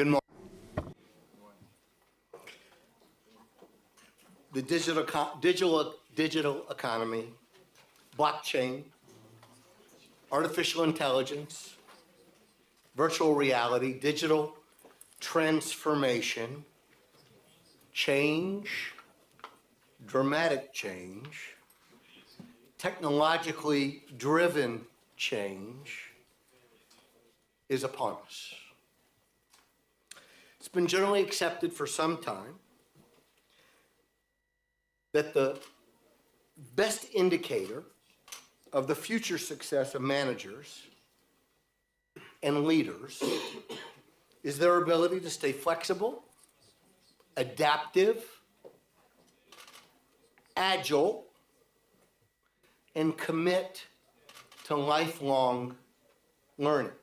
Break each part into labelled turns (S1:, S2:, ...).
S1: Good morning. The digital economy, blockchain, artificial intelligence, virtual reality, digital transformation, change, dramatic change, technologically driven change is upon us. It's been generally accepted for some time that the best indicator of the future success of managers and leaders is their ability to stay flexible, adaptive, agile, and commit to lifelong learning.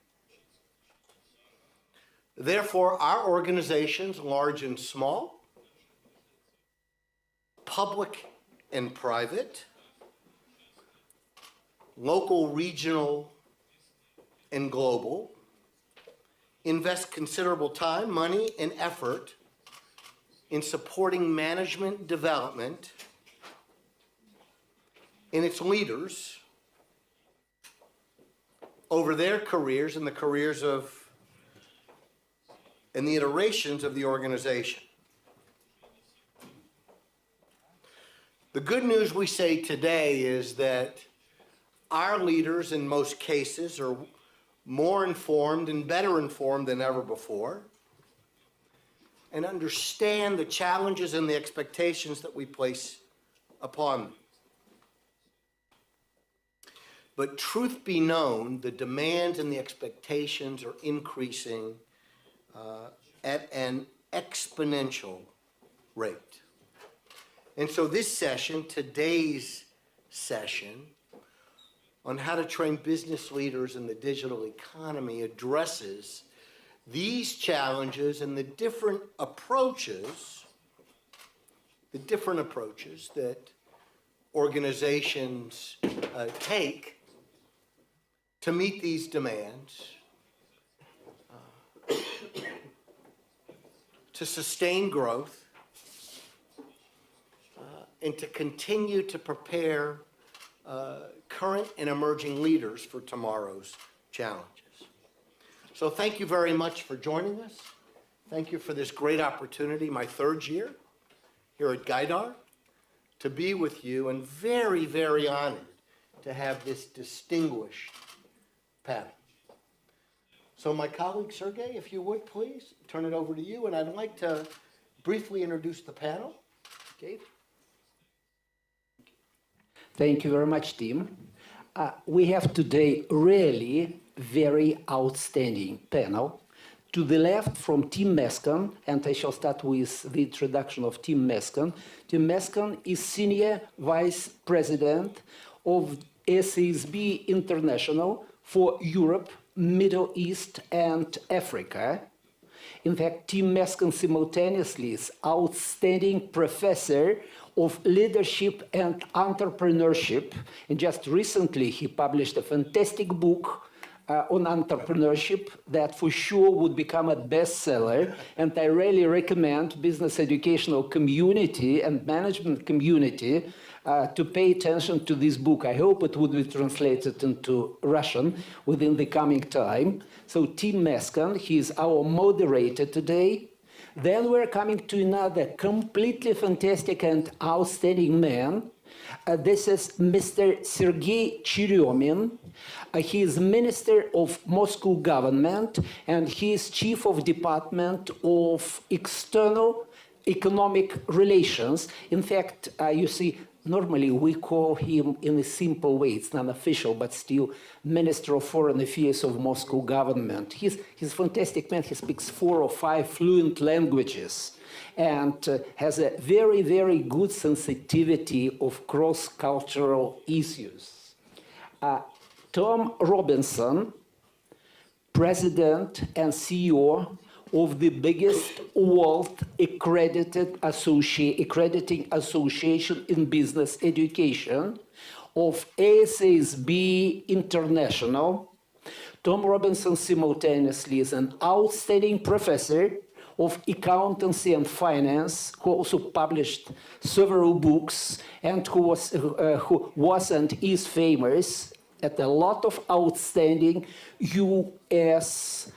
S1: Therefore, our organizations, large and small, public and private, local, regional, and global, invest considerable time, money, and effort in supporting management development in its leaders over their careers and the careers of and the iterations of the organization. The good news we say today is that our leaders in most cases are more informed and better informed than ever before and understand the challenges and the expectations that we place upon them. But truth be known, the demands and the expectations are increasing at an exponential rate. And so this session, today's session, on how to train business leaders in the digital economy addresses these challenges and the different approaches that organizations take to meet these demands, to sustain growth, and to continue to prepare current and emerging leaders for tomorrow's challenges. So thank you very much for joining us. Thank you for this great opportunity, my third year here at Gaidar, to be with you, and very, very honored to have this distinguished panel. So my colleague, Sergey, if you would please, turn it over to you, and I'd like to briefly introduce the panel. Gabe?
S2: Thank you very much, Tim. We have today really very outstanding panel. To the left from Tim Mesken, and I shall start with the introduction of Tim Mesken. Tim Mesken is Senior Vice President of SASB International for Europe, Middle East, and Africa. In fact, Tim Mesken simultaneously is outstanding professor of leadership and entrepreneurship. And just recently, he published a fantastic book on entrepreneurship that for sure would become a bestseller. And I really recommend business educational community and management community to pay attention to this book. I hope it would be translated into Russian within the coming time. So Tim Mesken, he is our moderator today. Then we're coming to another completely fantastic and outstanding man. This is Mr. Sergei Cheryomin. He is Minister of Moscow government, and he is Chief of Department of External Economic Relations. In fact, you see, normally we call him in a simple way, it's non-official, but still Minister of Foreign Affairs of Moscow government. He's a fantastic man. He speaks 4 or 5 fluent languages and has a very, very good sensitivity of cross-cultural issues. Tom Robinson, President and CEO of the biggest world accrediting association in business education, of ASASB International, Tom Robinson simultaneously is an outstanding professor of accountancy and finance, who also published several books and who was and is famous at a lot of outstanding US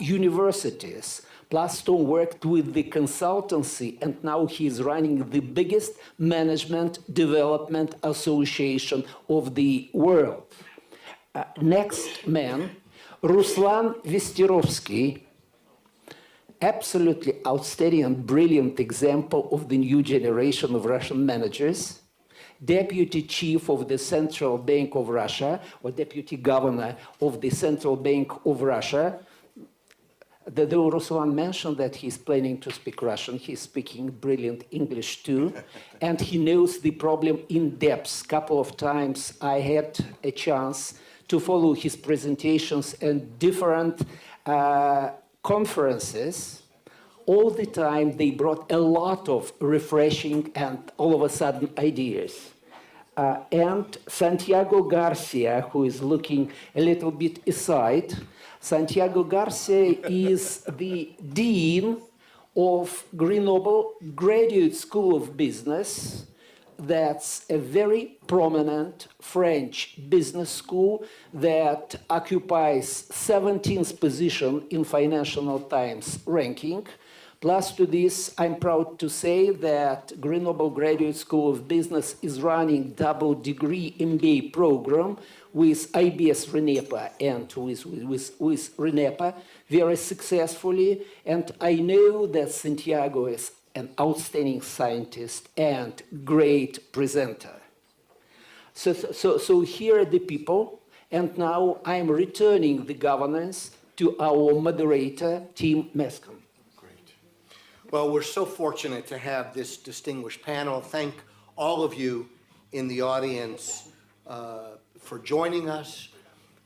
S2: universities. Plus, Tom worked with the consultancy, and now he's running the biggest management development association of the world. Next man, Ruslan Vesterovsky, absolutely outstanding and brilliant example of the new generation of Russian managers, deputy chief of the Central Bank of Russia, or deputy governor of the Central Bank of Russia. Though Ruslan mentioned that he's planning to speak Russian, he's speaking brilliant English too, and he knows the problem in depth. A couple of times I had a chance to follow his presentations and different conferences. All the time they brought a lot of refreshing and all of a sudden ideas. And Santiago Garcia, who is looking a little bit aside, Santiago Garcia is the dean of Grenoble Graduate School of Business. That's a very prominent French business school that occupies 17th position in Financial Times ranking. Plus to this, I'm proud to say that Grenoble Graduate School of Business is running double degree MBA program with IBS RENEPA and with RENEPA very successfully. And I know that Santiago is an outstanding scientist and great presenter. So here are the people, and now I'm returning the governance to our moderator, Tim Mescon.
S1: Great. Well, we're so fortunate to have this distinguished panel. Thank all of you in the audience for joining us.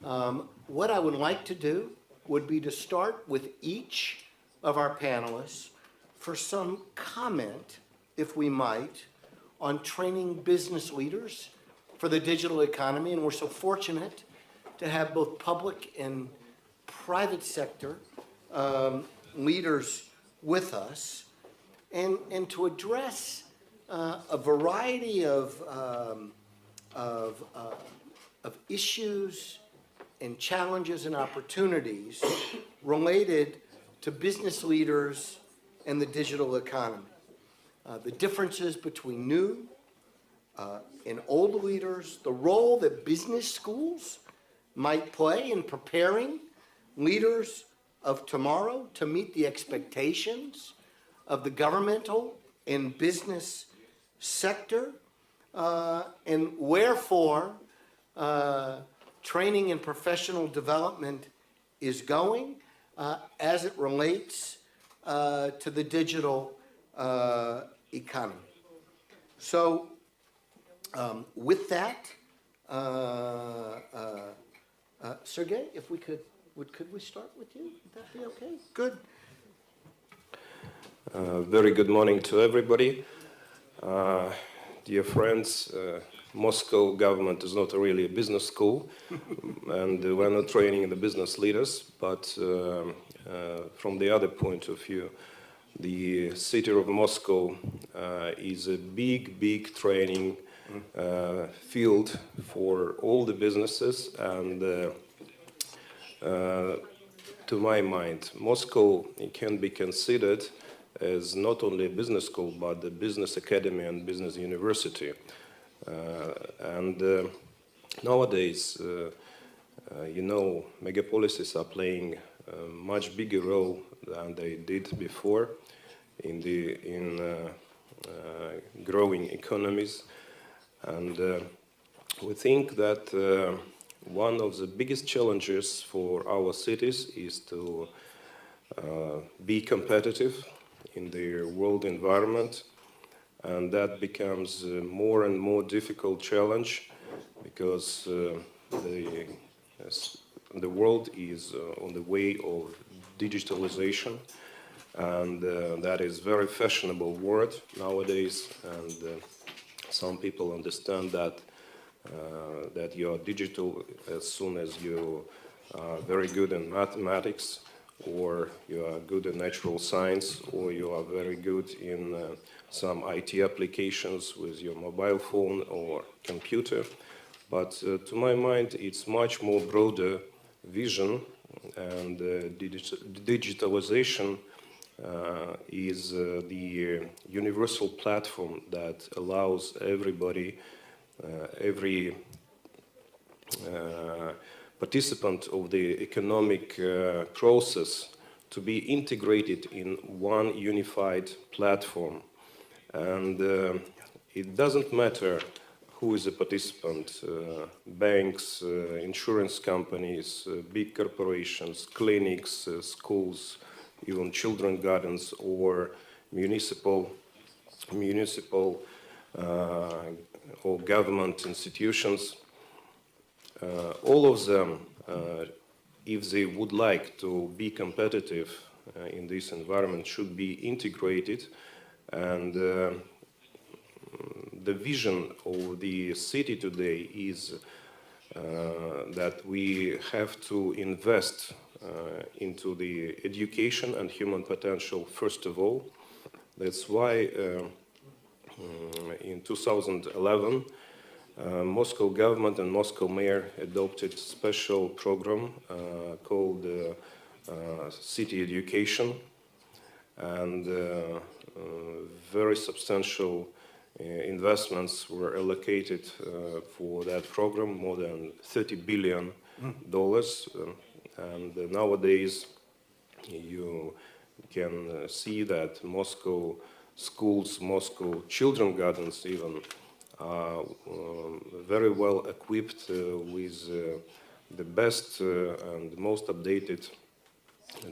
S1: What I would like to do would be to start with each of our panelists for some comment, if we might, on training business leaders for the digital economy. And we're so fortunate to have both public and private sector leaders with us, and to address a variety of issues and challenges and opportunities related to business leaders and the digital economy. The differences between new and old leaders, the role that business schools might play in preparing leaders of tomorrow to meet the expectations of the governmental and business sector, and wherefore training and professional development is going as it relates to the digital economy. So with that, Sergey, if we could we start with you? Would that be okay? Good.
S3: Very good morning to everybody. Dear friends, Moscow government is not really a business school, and we're not training the business leaders, but from the other point of view, the city of Moscow is a big training field for all the businesses, and to my mind, Moscow can be considered as not only a business school, but a business academy and business university. Nowadays, megapolises are playing a much bigger role than they did before in growing economies. And we think that one of the biggest challenges for our cities is to be competitive in the world environment, and that becomes a more and more difficult challenge because the world is on the way of digitalization, and that is very fashionable word nowadays, and some people understand that that you are digital as soon as you very good in mathematics, or you are good in natural science, or you are very good in some IT applications with your mobile phone or computer. But to my mind, it's much more broader vision, and digitalization is the universal platform that allows everybody, every participant of the economic process to be integrated in one unified platform. And it doesn't matter who is a participant, banks, insurance companies, big corporations, clinics, schools, even children gardens, or municipal or government institutions. All of them, if they would like to be competitive in this environment, should be integrated. And the vision of the city today is that we have to invest into the education and human potential first of all. That's why in 2011, Moscow government and Moscow mayor adopted a special program called City Education, and very substantial investments were allocated for that program, more than $30 billion. And nowadays, you can see that Moscow schools, Moscow children gardens even, are very well equipped with the best and most updated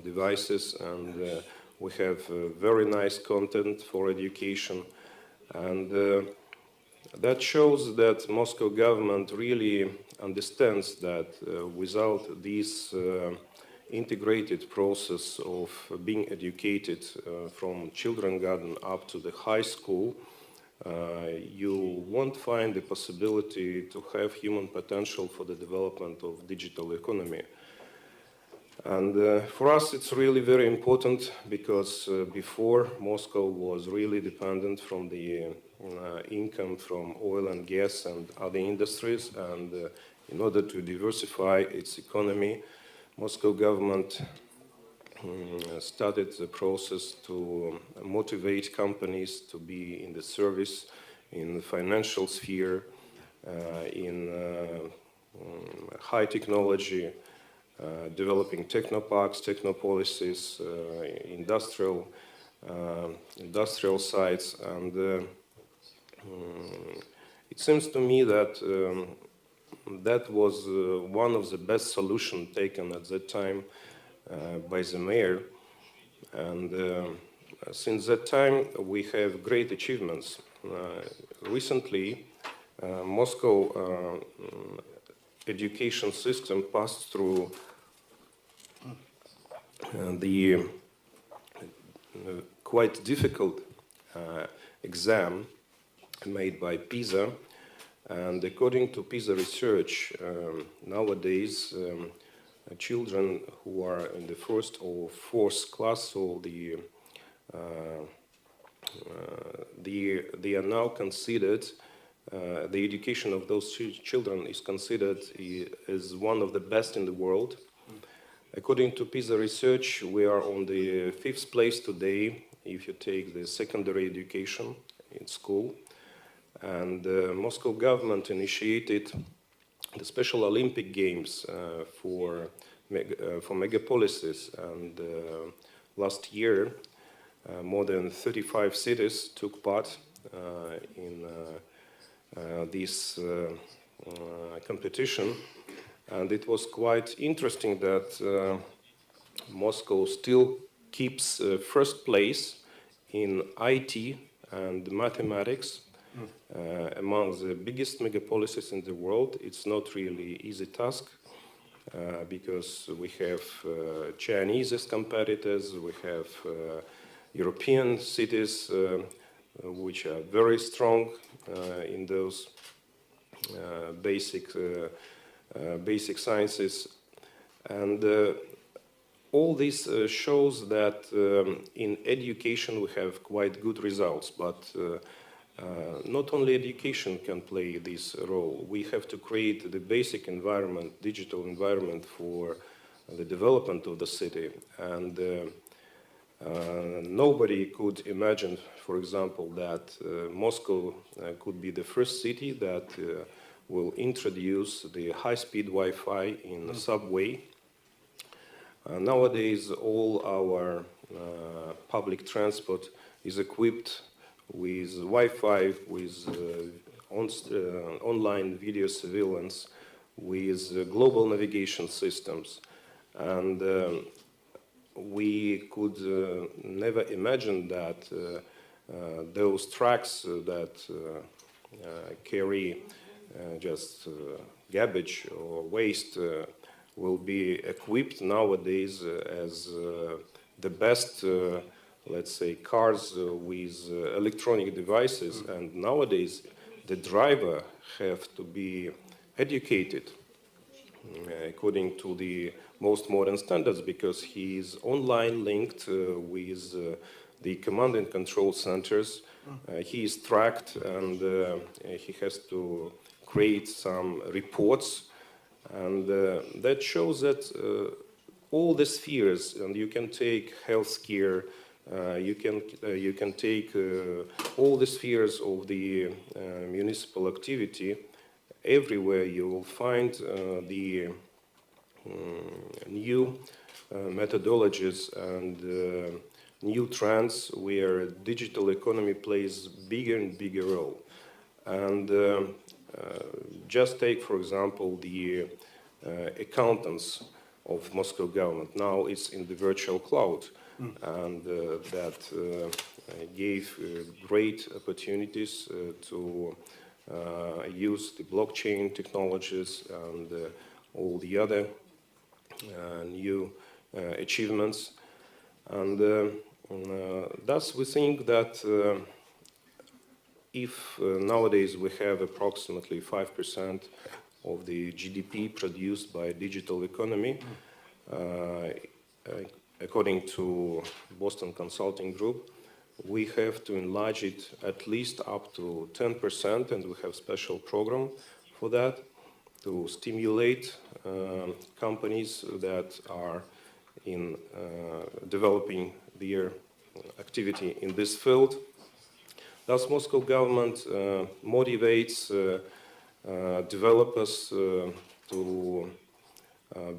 S3: devices, and we have very nice content for education. And that shows that Moscow government really understands that without this integrated process of being educated from children garden up to the high school, you won't find the possibility to have human potential for the development of digital economy. And for us, it's really very important because before, Moscow was really dependent from the income from oil and gas and other industries. And in order to diversify its economy, Moscow government started the process to motivate companies to be in the service, in the financial sphere, in high technology, developing technoparks, technopolises, industrial sites. And it seems to me that that was one of the best solutions taken at that time by the mayor. And since that time, we have great achievements. Recently, Moscow education system passed through the quite difficult exam made by PISA. And according to PISA research, nowadays, children who are in the first or fourth class, so they are now considered, the education of those children is considered as one of the best in the world. According to PISA research, we are on the 5th place today if you take the secondary education in school. And the Moscow government initiated the Special Olympic Games for megapolises. And last year, more than 35 cities took part in this competition. And it was quite interesting that Moscow still keeps first place in IT and mathematics. Among the biggest megapolises in the world. It's not really easy task because we have Chinese as competitors, we have European cities which are very strong in those basic sciences. And all this shows that in education we have quite good results, but not only education can play this role. We have to create the basic environment, digital environment for the development of the city. And nobody could imagine, for example, that Moscow could be the first city that will introduce the high-speed Wi-Fi in the subway. Nowadays, all our public transport is equipped with Wi-Fi, with online video surveillance, with global navigation systems. And we could never imagine that those trucks that carry just garbage or waste will be equipped nowadays as the best, let's say, cars with electronic devices. And nowadays, the driver have to be educated according to the most modern standards, because he is online linked with the command and control centers. He is tracked, and he has to create some reports. And that shows that all the spheres, and you can take healthcare, you can take all the spheres of the municipal activity. Everywhere you will find the new methodologies and new trends where digital economy plays bigger and bigger role. And just take, for example, the accountants of Moscow government. Now it's in the virtual cloud, and that gave great opportunities to use the blockchain technologies and all the other new achievements. And thus we think that if nowadays we have approximately 5% of the GDP produced by digital economy, according to Boston Consulting Group, we have to enlarge it at least up to 10%, and we have special program for that to stimulate companies that are in developing their activity in this field. Thus, Moscow government motivates developers to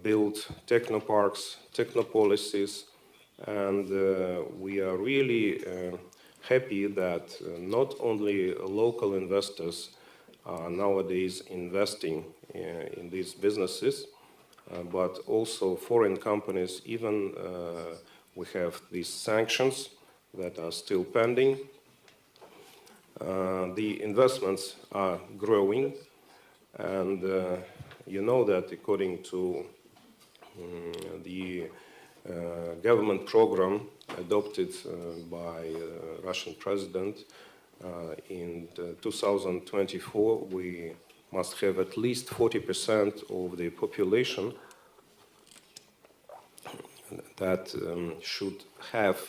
S3: build technoparks, technopolises, and we are really happy that not only local investors are nowadays investing in these businesses, but also foreign companies. Even we have these sanctions that are still pending. The investments are growing, and you know that according to the government program adopted by Russian president in 2024, we must have at least 40% of the population that should have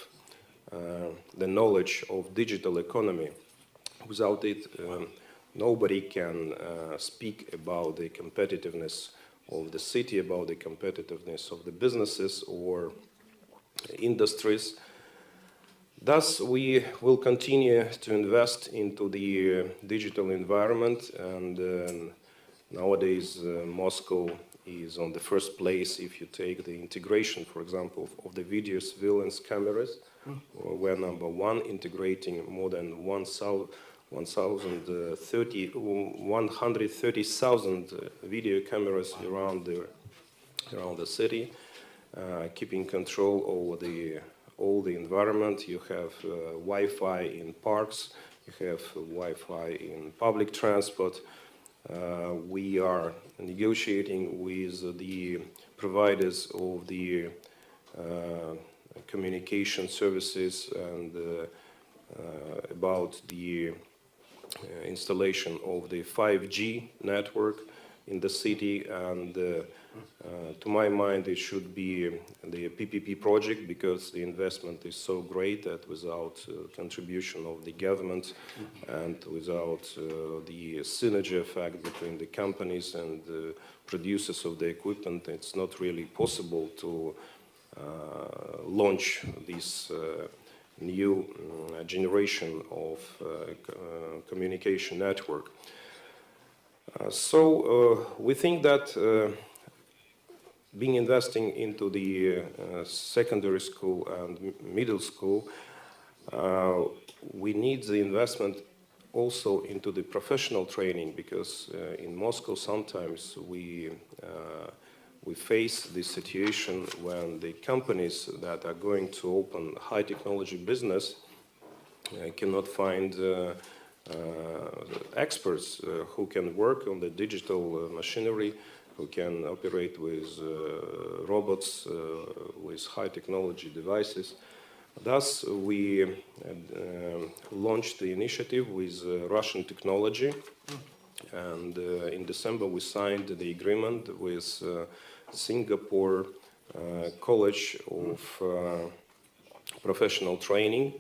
S3: the knowledge of digital economy. Without it, nobody can speak about the competitiveness of the city, about the competitiveness of the businesses or industries. Thus, we will continue to invest into the digital environment, and nowadays Moscow is on the first place if you take the integration, for example, of the video surveillance cameras. We're number one, integrating more than 130,000 video cameras around the city, keeping control over all the environment. You have Wi-Fi in parks, you have Wi-Fi in public transport. We are negotiating with the providers of the communication services and about the installation of the 5G network in the city, and to my mind, it should be the PPP project, because the investment is so great that without contribution of the government and without the synergy effect between the companies and the producers of the equipment, it's not really possible to launch this new generation of communication network. So we think that being investing into the secondary school and middle school, we need the investment also into the professional training, because in Moscow sometimes we face this situation when the companies that are going to open high technology business cannot find experts who can work on the digital machinery, who can operate with robots, with high technology devices. Thus, we launched the initiative with Russian technology, and in December we signed the agreement with Singapore College of Professional Training,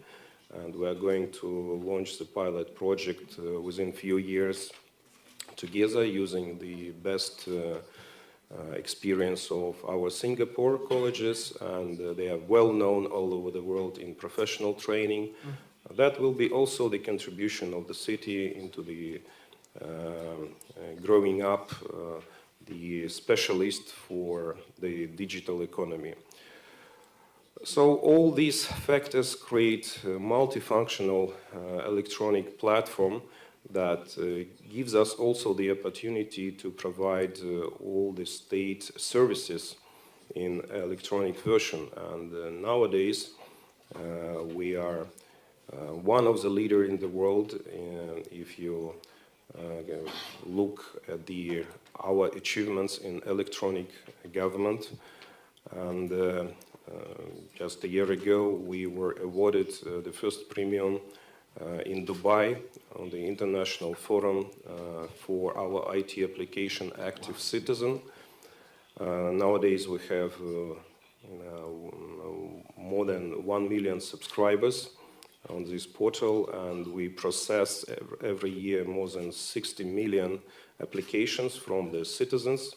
S3: and we are going to launch the pilot project within a few years together, using the best experience of our Singapore colleges, and they are well known all over the world in professional training. That will be also the contribution of the city into the growing up the specialist for the digital economy. So all these factors create a multifunctional electronic platform that gives us also the opportunity to provide all the state services in electronic version. And nowadays we are one of the leaders in the world. If you look at our achievements in electronic government, and just a year ago we were awarded the first premium in Dubai on the International Forum for our IT application Active Citizen. Nowadays we have more than 1 million subscribers on this portal, and we process every year more than 60 million applications from the citizens.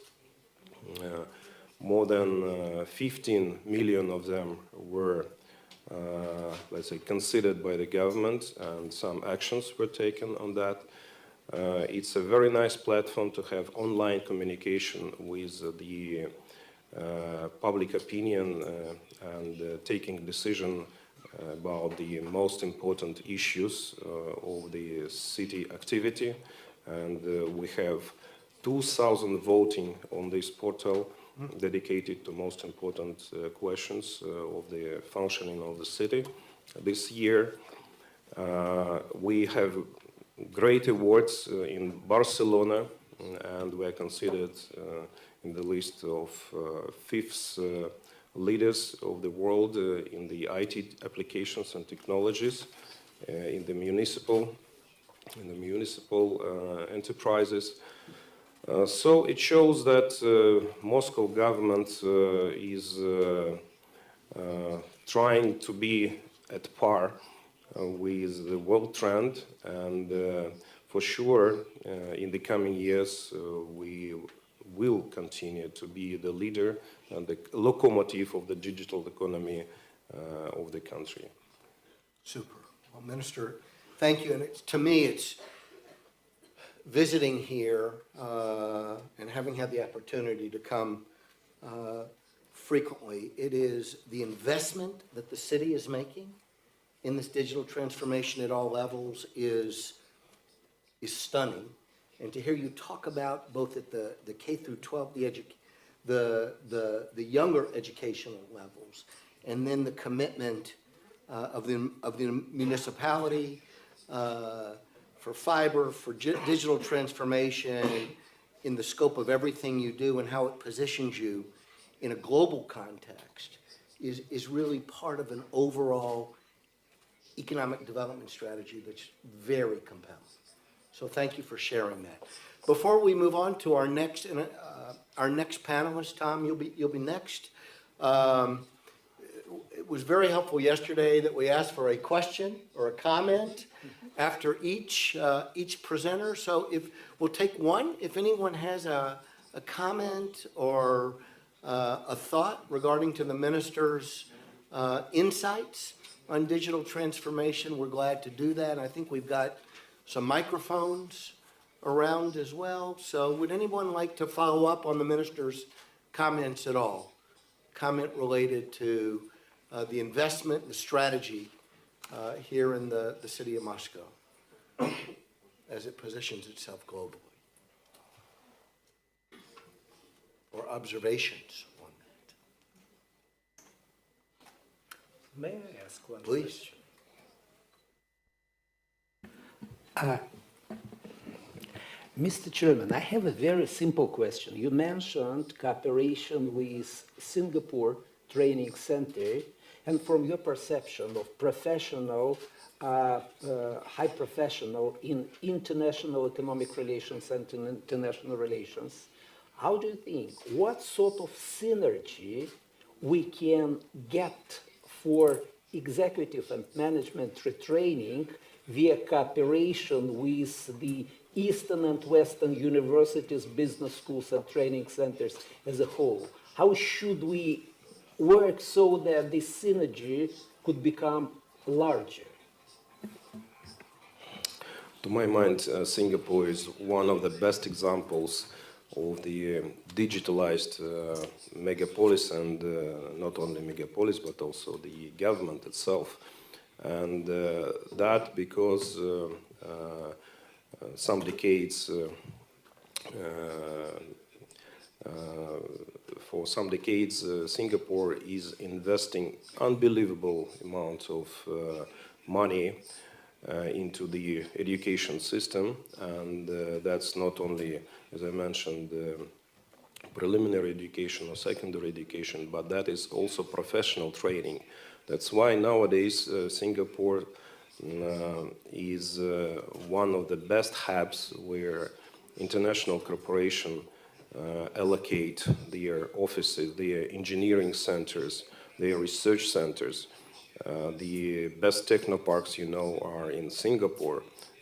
S3: More than 15 million of them were let's say, considered by the government, and some actions were taken on that. It's a very nice platform to have online communication with the public opinion and taking decision about the most important issues of the city activity. And we have 2,000 voting on this portal dedicated to most important questions of the functioning of the city. This year we have great awards in Barcelona, and we are considered in the list of fifth leaders of the world in the IT applications and technologies in the municipal enterprises. So it shows that Moscow government is trying to be at par with the world trend, and for sure in the coming years we will continue to be the leader and the locomotive of the digital economy of the country.
S1: Super. Well, Minister, thank you. And to me, it's visiting here and having had the opportunity to come frequently, it is the investment that the city is making in this digital transformation at all levels is stunning. And to hear you talk about both at the K through 12, the younger educational levels, and then the commitment of the municipality for fiber, for digital transformation, in the scope of everything you do and how it positions you in a global context is really part of an overall economic development strategy that's very compelling. So thank you for sharing that. Before we move on to our next panelist, Tom, you'll be next. It was very helpful yesterday that we asked for a question or a comment after each presenter. So we'll take one. If anyone has a comment or a thought regarding to the minister's insights on digital transformation, we're glad to do that. I think we've got some microphones around as well. So would anyone like to follow up on the minister's comments at all? Comment related to the investment, the strategy here in the city of Moscow as it positions itself globally. Or observations on that.
S2: May I ask one
S1: Please.
S2: question? Mr. Chairman, I have a very simple question. You mentioned cooperation with Singapore Training Center, and from your perception of professional, high professional in international economic relations and international relations, how do you think, what sort of synergy we can get for executive and management retraining via cooperation with the Eastern and Western universities, business schools, and training centers as a whole? How should we work so that this synergy could become larger?
S3: To my mind, Singapore is one of the best examples of the digitalized megapolis, and not only megapolis, but also the government itself. And that because some decades, for some decades, Singapore is investing unbelievable amounts of money into the education system, and that's not only, as I mentioned, preliminary education or secondary education, but that is also professional training. That's why nowadays Singapore is one of the best hubs where international corporations allocate their offices, their engineering centers, their research centers. The best technoparks, you know, are in Singapore,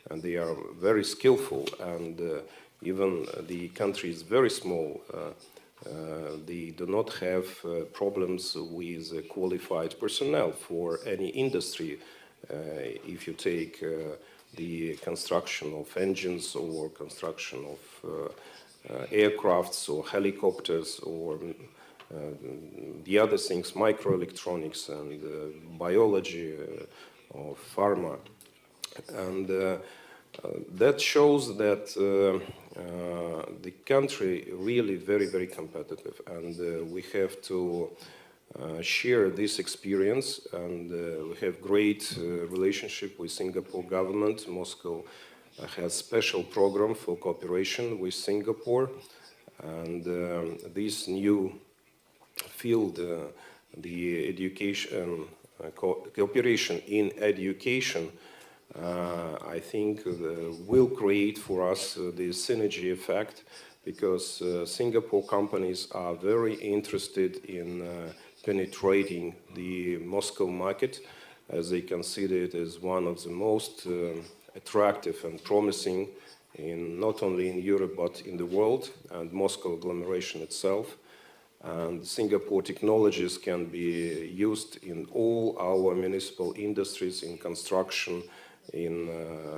S3: and they are very skillful, and even the country is very small. They do not have problems with qualified personnel for any industry. If you take the construction of engines or construction of aircrafts or helicopters or the other things, microelectronics and biology or pharma. And that shows that the country really very, very competitive, and we have to share this experience, and we have great relationship with Singapore government. Moscow has special program for cooperation with Singapore, and this new field, the education, cooperation in education, I think will create for us the synergy effect, because Singapore companies are very interested in penetrating the Moscow market, as they consider it as one of the most attractive and promising in not only in Europe but in the world, and Moscow agglomeration itself. And Singapore technologies can be used in all our municipal industries, in construction, in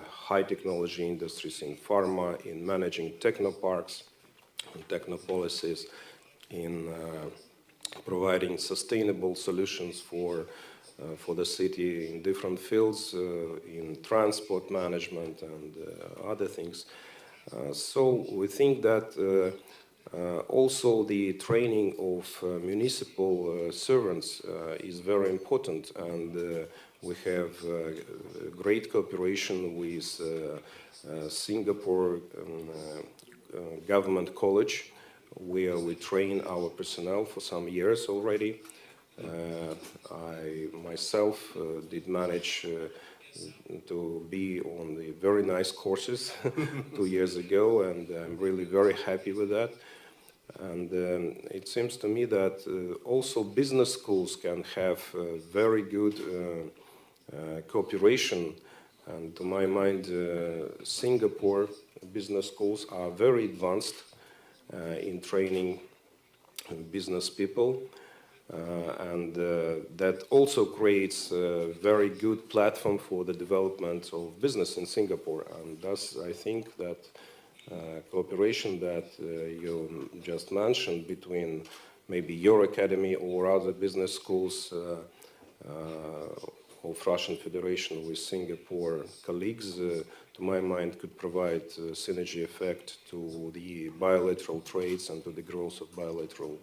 S3: high technology industries, in pharma, in managing technoparks, in technopolises, in providing sustainable solutions for the city in different fields, in transport management and other things. So we think that also the training of municipal servants is very important, and we have great cooperation with Singapore Government College, where we train our personnel for some years already. I myself did manage to be on the very nice courses 2 years ago, and I'm really very happy with that. And it seems to me that also business schools can have very good cooperation. And to my mind, Singapore business schools are very advanced in training business people. And that also creates a very good platform for the development of business in Singapore. And thus, I think that cooperation that you just mentioned between maybe your academy or other business schools of Russian Federation with Singapore colleagues, to my mind, could provide synergy effect to the bilateral trades and to the growth of bilateral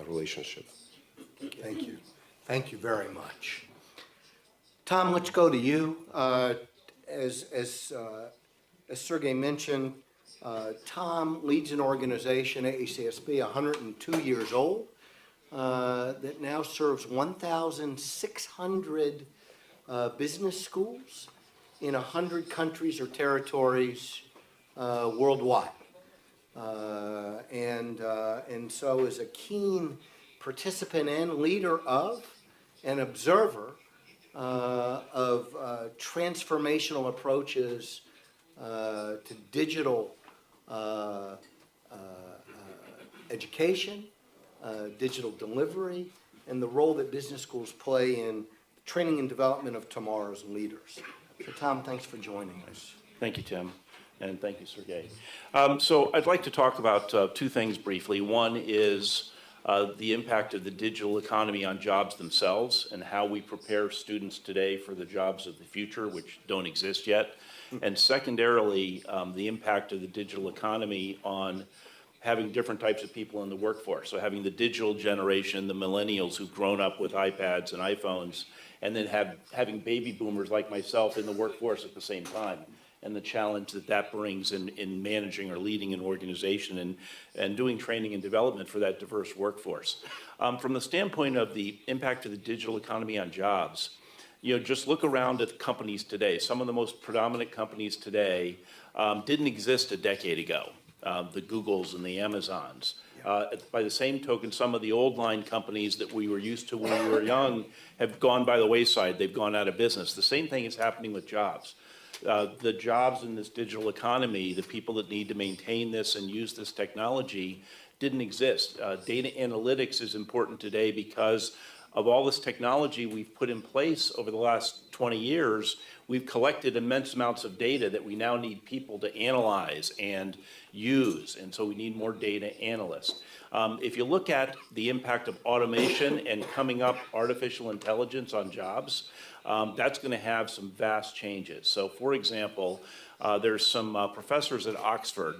S3: relationship.
S1: Thank you. Thank you very much. Tom, let's go to you. As Sergey mentioned, Tom leads an organization, AACSB, 102 years old, that now serves 1,600 business schools in 100 countries or territories worldwide. And so is a keen participant and leader of and observer of transformational approaches to digital education, digital delivery, and the role that business schools play in training and development of tomorrow's leaders. So Tom, thanks for joining us.
S4: Thank you, Tim, and thank you, Sergey. So I'd like to talk about two things briefly. One is the impact of the digital economy on jobs themselves and how we prepare students today for the jobs of the future, which don't exist yet. And secondarily, the impact of the digital economy on having different types of people in the workforce. So having the digital generation, the millennials who've grown up with iPads and iPhones, and then having baby boomers like myself in the workforce at the same time, and the challenge that that brings in managing or leading an organization and doing training and development for that diverse workforce. From the standpoint of the impact of the digital economy on jobs, just look around at companies today. Some of the most predominant companies today didn't exist a decade ago, the Googles and the Amazons. By the same token, some of the old line companies that we were used to when we were young have gone by the wayside. They've gone out of business. The same thing is happening with jobs. The jobs in this digital economy, the people that need to maintain this and use this technology didn't exist. Data analytics is important today because of all this technology we've put in place over the last 20 years. We've collected immense amounts of data that we now need people to analyze and use, and so we need more data analysts. If you look at the impact of automation and coming up artificial intelligence on jobs, that's going to have some vast changes. So, for example, there's some professors at Oxford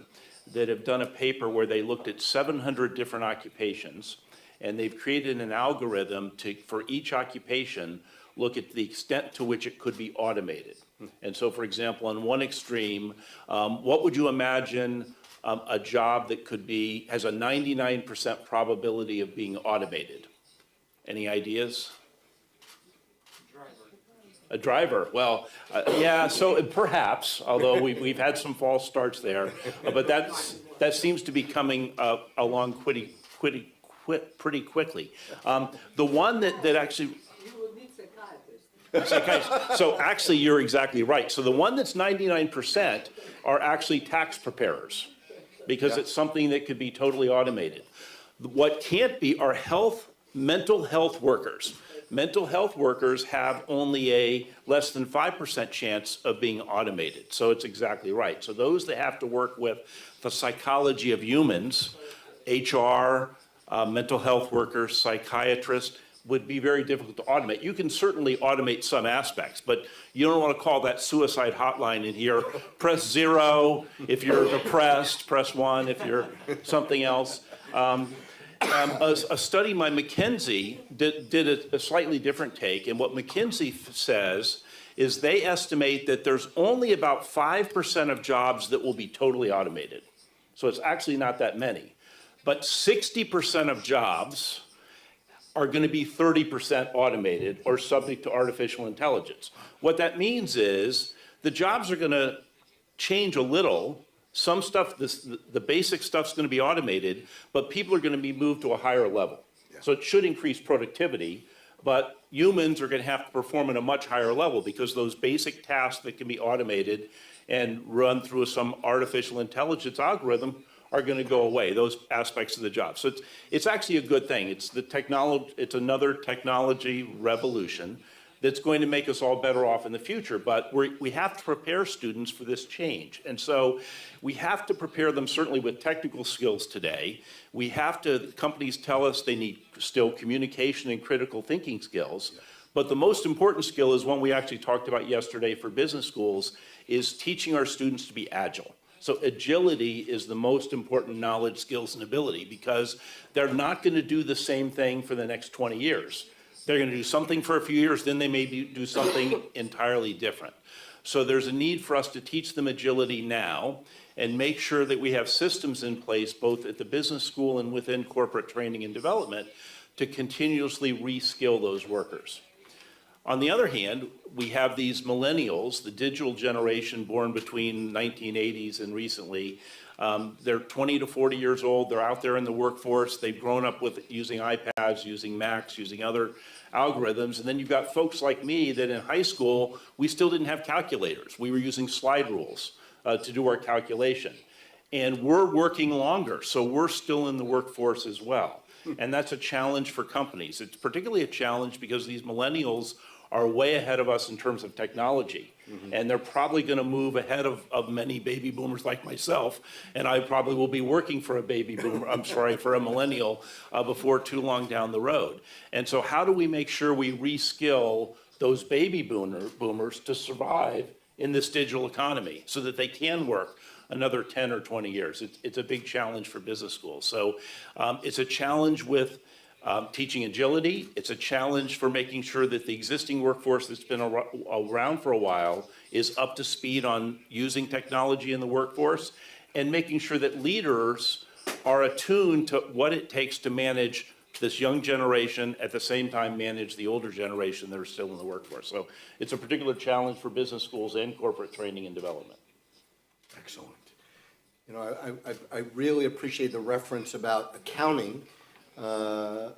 S4: that have done a paper where they looked at 700 different occupations, and they've created an algorithm to, for each occupation, look at the extent to which it could be automated. And so, for example, on one extreme, what would you imagine a job that has a 99% probability of being automated? Any ideas? A driver. Well, yeah, so perhaps, although we've had some false starts there, but that seems to be coming along pretty quickly. The one that actually...
S5: You would need psychiatrists.
S4: So actually, you're exactly right. So the one that's 99% are actually tax preparers, because it's something that could be totally automated. What can't be are mental health workers. Mental health workers have only a less than 5% chance of being automated. So it's exactly right. So those that have to work with the psychology of humans, HR, mental health workers, psychiatrists, would be very difficult to automate. You can certainly automate some aspects, but you don't want to call that suicide hotline in here. Press 0 if you're depressed, press 1 if you're something else. A study by McKinsey did a slightly different take, and what McKinsey says is they estimate that there's only about 5% of jobs that will be totally automated. So it's actually not that many. But 60% of jobs are going to be 30% automated or subject to artificial intelligence. What that means is the jobs are going to change a little. Some stuff, the basic stuff's going to be automated, but people are going to be moved to a higher level. So it should increase productivity, but humans are going to have to perform at a much higher level because those basic tasks that can be automated and run through some artificial intelligence algorithm are going to go away, those aspects of the job. So it's actually a good thing. It's another technology revolution that's going to make us all better off in the future. But we have to prepare students for this change. And so we have to prepare them certainly with technical skills today. Companies tell us they need still communication and critical thinking skills. But the most important skill is one we actually talked about yesterday for business schools, is teaching our students to be agile. So agility is the most important knowledge, skills, and ability because they're not going to do the same thing for the next 20 years. They're going to do something for a few years, then they may do something entirely different. So there's a need for us to teach them agility now and make sure that we have systems in place both at the business school and within corporate training and development to continuously reskill those workers. On the other hand, we have these millennials, the digital generation born between 1980s and recently. They're 20 to 40 years old. They're out there in the workforce. They've grown up with using iPads, using Macs, using other algorithms. And then you've got folks like me that in high school, we still didn't have calculators. We were using slide rules to do our calculation. And we're working longer, so we're still in the workforce as well. And that's a challenge for companies. It's particularly a challenge because these millennials are way ahead of us in terms of technology. And they're probably going to move ahead of many baby boomers like myself. And I probably will be working for a for a millennial before too long down the road. And so how do we make sure we reskill those baby boomers to survive in this digital economy so that they can work another 10 or 20 years? It's a big challenge for business schools. So it's a challenge with teaching agility. It's a challenge for making sure that the existing workforce that's been around for a while is up to speed on using technology in the workforce and making sure that leaders are attuned to what it takes to manage this young generation, at the same time manage the older generation that are still in the workforce. So it's a particular challenge for business schools and corporate training and development.
S1: Excellent. You know, I really appreciate the reference about accounting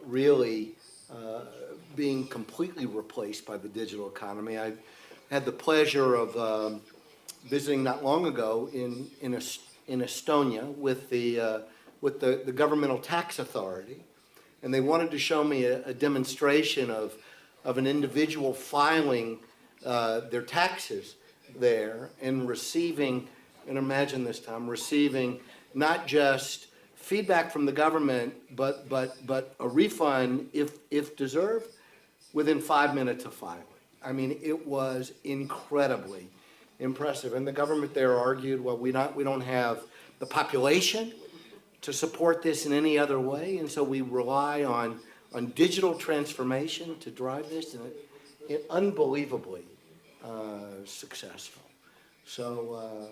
S1: really being completely replaced by the digital economy. I had the pleasure of visiting not long ago in Estonia with the governmental tax authority, and they wanted to show me a demonstration of an individual filing their taxes there and receiving, and imagine this, Tom, receiving not just feedback from the government, but a refund, if deserved, within 5 minutes of filing. I mean, it was incredibly impressive. And the government there argued, well, we don't have the population to support this in any other way, and so we rely on digital transformation to drive this, and it unbelievably successful. So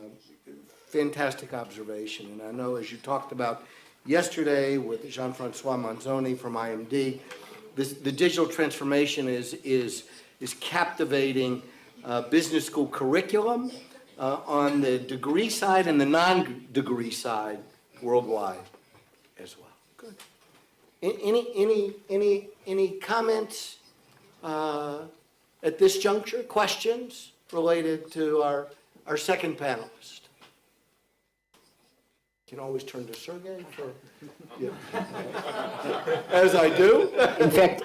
S1: fantastic observation. And I know, as you talked about yesterday with Jean-Francois Manzoni from IMD, the digital transformation is captivating business school curriculum on the degree side and the non-degree side worldwide as well. Good. Any comments at this juncture? Questions related to our second panelist? You can always turn to Sergey for, yeah. As I do.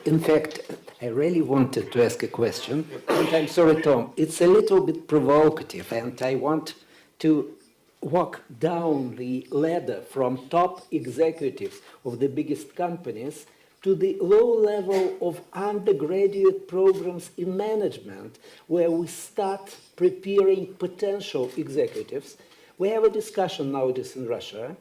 S2: In fact, I really wanted to ask a question, and I'm sorry, Tom, it's a little bit provocative, and I want to walk down the ladder from top executives of the biggest companies to the low level of undergraduate programs in management, where we start preparing potential executives. We have a discussion nowadays in Russia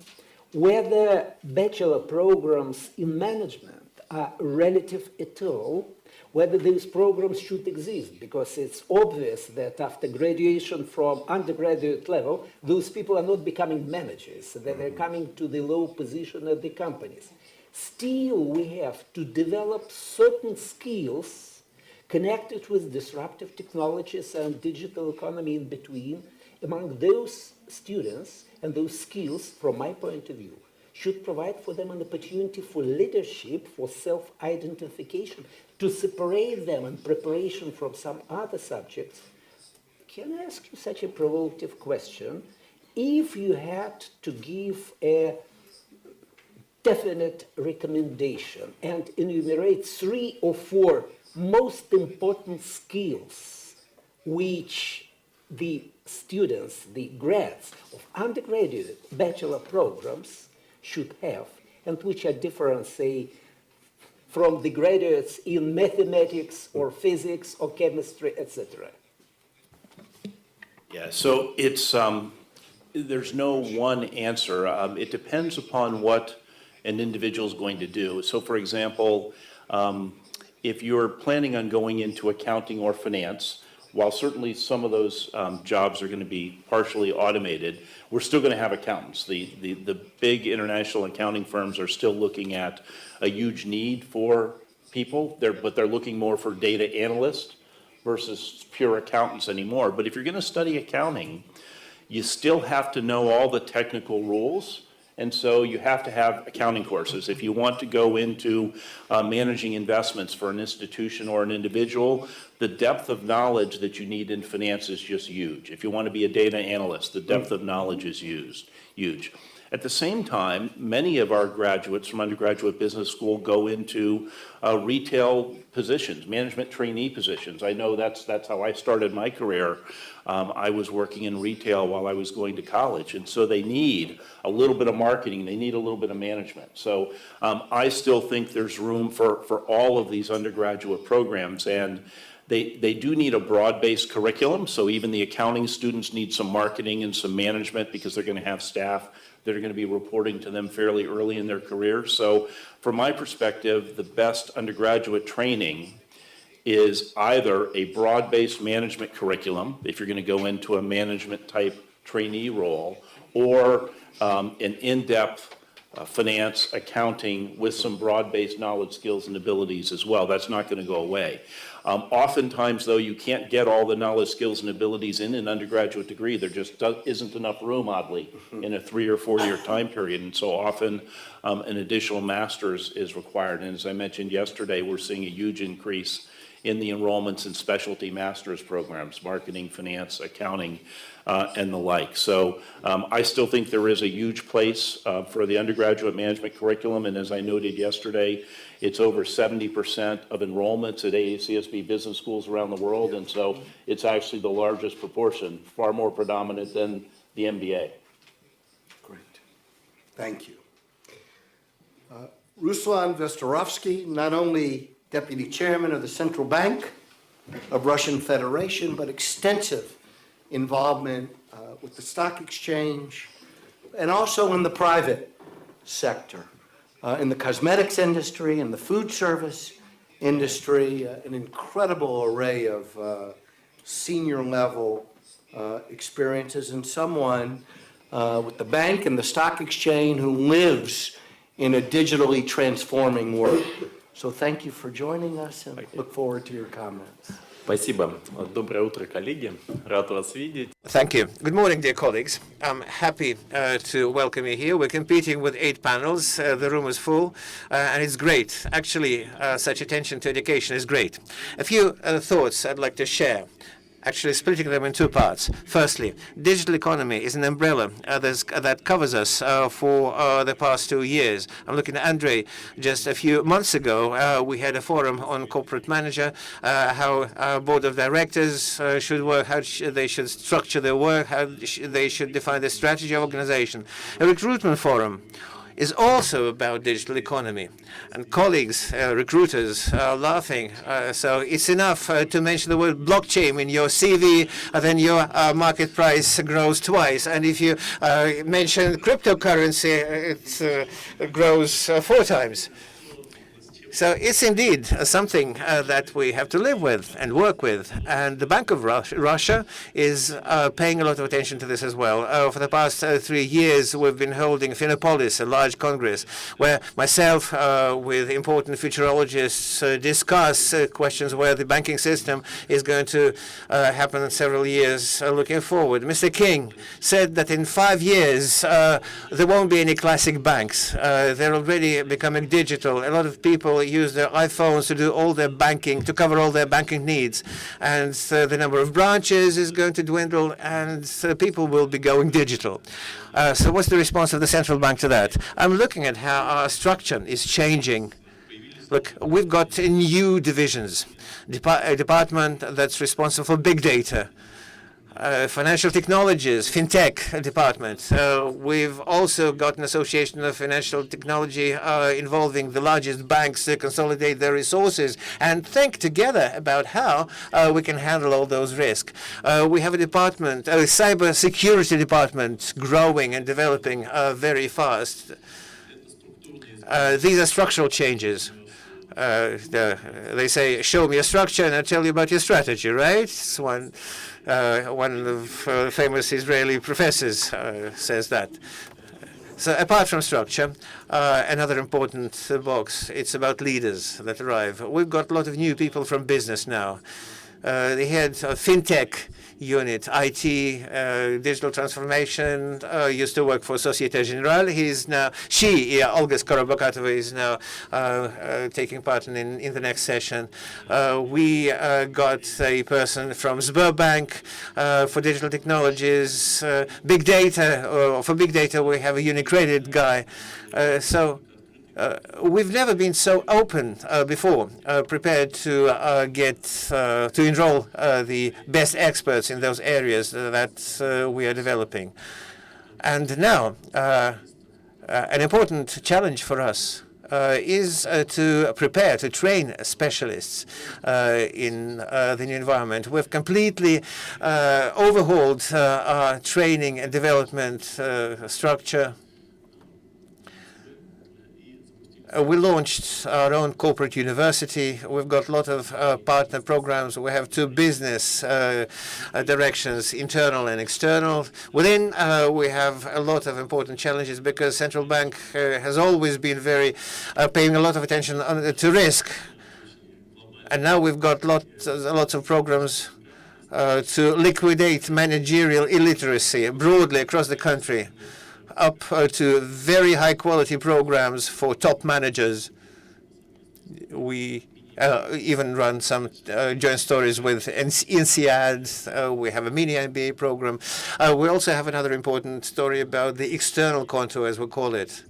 S2: whether bachelor programs in management are relative at all, whether these programs should exist, because it's obvious that after graduation from undergraduate level, those people are not becoming managers, that they're coming to the low position at the companies. Still, we have to develop certain skills connected with disruptive technologies and digital economy in between among those students, and those skills, from my point of view, should provide for them an opportunity for leadership, for self-identification, to separate them in preparation from some other subjects. Can I ask you such a provocative question? If you had to give a definite recommendation and enumerate 3 or 4 most important skills which the students, the grads of undergraduate bachelor programs should have, and which are different, say, from the graduates in mathematics or physics or chemistry, etc.
S4: Yeah, so it's, there's no one answer. It depends upon what an individual is going to do. So for example, if you're planning on going into accounting or finance, while certainly some of those jobs are going to be partially automated, we're still going to have accountants. The big international accounting firms are still looking at a huge need for people, but they're looking more for data analysts versus pure accountants anymore. But if you're going to study accounting, you still have to know all the technical rules. And so you have to have accounting courses. If you want to go into managing investments for an institution or an individual, the depth of knowledge that you need in finance is just huge. If you want to be a data analyst, the depth of knowledge is huge. At the same time, many of our graduates from undergraduate business school go into retail positions, management trainee positions. I know that's how I started my career. I was working in retail while I was going to college, and so they need a little bit of marketing, they need a little bit of management. So I still think there's room for all of these undergraduate programs, and they do need a broad-based curriculum, so even the accounting students need some marketing and some management because they're going to have staff that are going to be reporting to them fairly early in their career. So from my perspective, the best undergraduate training is either a broad-based management curriculum, if you're going to go into a management-type trainee role, or an in-depth finance, accounting with some broad-based knowledge, skills, and abilities as well. That's not going to go away. Oftentimes, though, you can't get all the knowledge, skills, and abilities in an undergraduate degree. There just isn't enough room, oddly, in a 3 or 4 year time period. And so often an additional master's is required. And as I mentioned yesterday, we're seeing a huge increase in the enrollments in specialty master's programs, marketing, finance, accounting, and the like. So I still think there is a huge place for the undergraduate management curriculum, and as I noted yesterday, it's over 70% of enrollments at AACSB business schools around the world, and so it's actually the largest proportion, far more predominant than the MBA.
S1: Great. Thank you. Ruslan Vestorovsky, not only Deputy Chairman of the Central Bank of Russian Federation, but extensive involvement with the stock exchange and also in the private sector, in the cosmetics industry, in the food service industry, an incredible array of senior level experiences, and someone with the bank and the stock exchange who lives in a digitally transforming world. So thank you for joining us and look forward to your comments.
S6: Спасибо. Доброе утро, коллеги. Рад вас видеть.
S7: Thank you. Good morning, dear colleagues. I'm happy to welcome you here. We're competing with 8 panels. The room is full, and it's great. Actually, such attention to education is great. A few thoughts I'd like to share, actually splitting them in 2 parts. Firstly, digital economy is an umbrella that covers us for the past 2 years. I'm looking at Andrei. Just a few months ago, we had a forum on corporate manager, how board of directors should work, how they should structure their work, how they should define the strategy of organization. A recruitment forum is also about digital economy. And colleagues, recruiters are laughing. So it's enough to mention the word blockchain in your CV, then your market price grows twice. And if you mention cryptocurrency, it grows 4 times. So it's indeed something that we have to live with and work with. And the Bank of Russia is paying a lot of attention to this as well. For the past 3 years, we've been holding Finopolis, a large congress, where myself with important futurologists discuss questions where the banking system is going to happen in several years looking forward. Mr. King said that in 5 years, there won't be any classic banks. They're already becoming digital. A lot of people use their iPhones to do all their banking, to cover all their banking needs. And the number of branches is going to dwindle, and people will be going digital. So what's the response of the central bank to that? I'm looking at how our structure is changing. Look, we've got new divisions. A department that's responsible for big data. Financial technologies, fintech department. We've also got an association of financial technology involving the largest banks to consolidate their resources and think together about how we can handle all those risks. We have a department, a cyber security department, growing and developing very fast. These are structural changes. They say, show me a structure and I'll tell you about your strategy, right? It's one of the famous Israeli professors says that. So apart from structure, another important box, it's about leaders that arrive. We've got a lot of new people from business now. The head of fintech unit, IT, digital transformation, used to work for Societe Generale. Olga Skorobogatova, is now taking part in the next session. We got a person from Sberbank for digital technologies, big data. For big data, we have a UniCredit guy. We've never been so open before, prepared to to enroll the best experts in those areas that we are developing. And now, an important challenge for us is to prepare, to train specialists in the new environment. We've completely overhauled our training and development structure. We launched our own corporate university. We've got a lot of partner programs. We have 2 business directions, internal and external. Within, we have a lot of important challenges because central bank has always been paying a lot of attention to risk. And now we've got lots of programs to liquidate managerial illiteracy broadly across the country, up to very high-quality programs for top managers. We even run some joint stories with INSEAD. We have a mini MBA program. We also have another important story about the external contour, as we call it.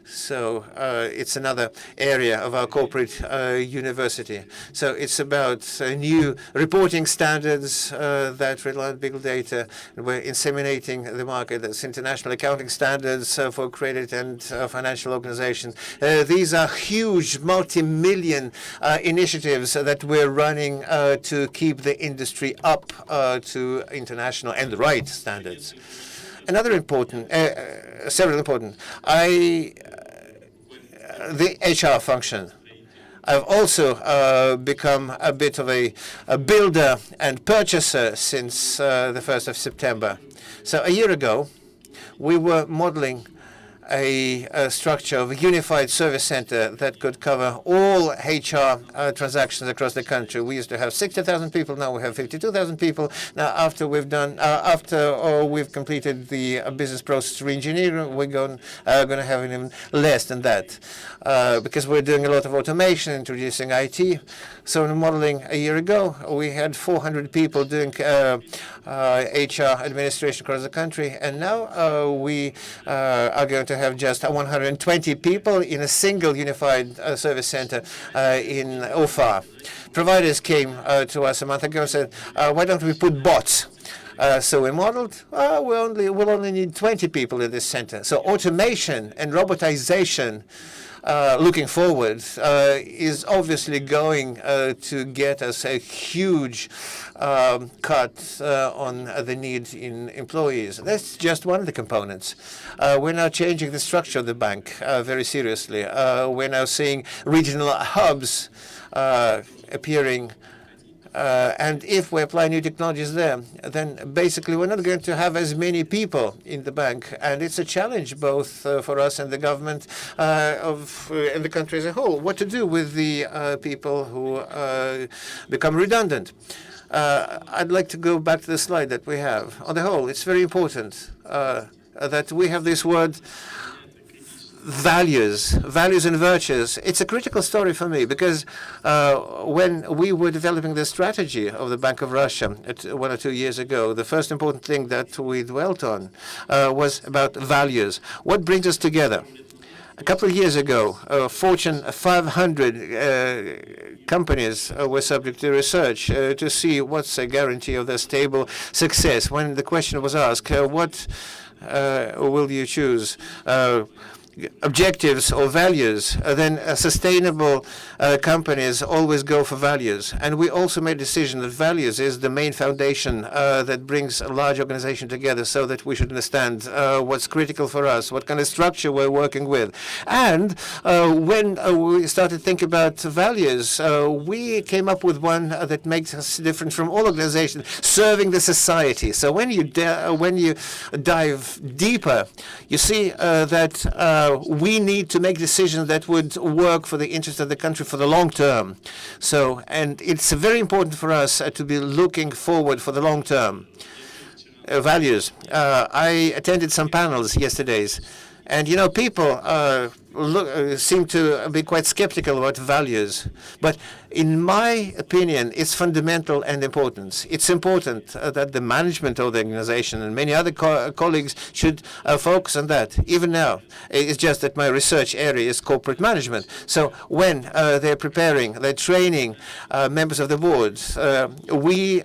S7: So it's another area of our corporate university. So it's about new reporting standards that rely on big data. We're inseminating the market. That's international accounting standards for credit and financial organizations. These are huge multi-million initiatives that we're running to keep the industry up to international and the right standards. Another important, several important, the HR function. I've also become a bit of a builder and purchaser since the 1st of September. So a year ago, we were modeling a structure of a unified service center that could cover all HR transactions across the country. We used to have 60,000 people. Now we have 52,000 people. Now, after we've completed the business process reengineering, we're going to have even less than that because we're doing a lot of automation, introducing IT. So in modeling a year ago, we had 400 people doing HR administration across the country, and now we are going to have just 120 people in a single unified service center in Ufa. Providers came to us a month ago and said, why don't we put bots? So we modeled, we'll only need 20 people in this center. So automation and robotization looking forward is obviously going to get us a huge cut on the need in employees. That's just one of the components. We're now changing the structure of the bank very seriously. We're now seeing regional hubs appearing. And if we apply new technologies there, then basically we're not going to have as many people in the bank. And it's a challenge both for us and the government and the country as a whole, what to do with the people who become redundant. I'd like to go back to the slide that we have. On the whole, it's very important that we have this word values and virtues. It's a critical story for me because when we were developing the strategy of the Bank of Russia 1 or 2 years ago, the first important thing that we dwelt on was about values. What brings us together? A couple of years ago, Fortune 500 companies were subject to research to see what's a guarantee of their stable success. When the question was asked, what will you choose? Objectives or values, then sustainable companies always go for values. And we also made a decision that values is the main foundation that brings a large organization together so that we should understand what's critical for us, what kind of structure we're working with. And when we started thinking about values, we came up with one that makes us different from all organizations, serving the society. So when you dive deeper, you see that we need to make decisions that would work for the interest of the country for the long term. So, and it's very important for us to be looking forward for the long term. Values. I attended some panels yesterday, and people seem to be quite skeptical about values. But in my opinion, it's fundamental and important. It's important that the management of the organization and many other colleagues should focus on that. Even now, it's just that my research area is corporate management. So when they're preparing, they're training members of the board, we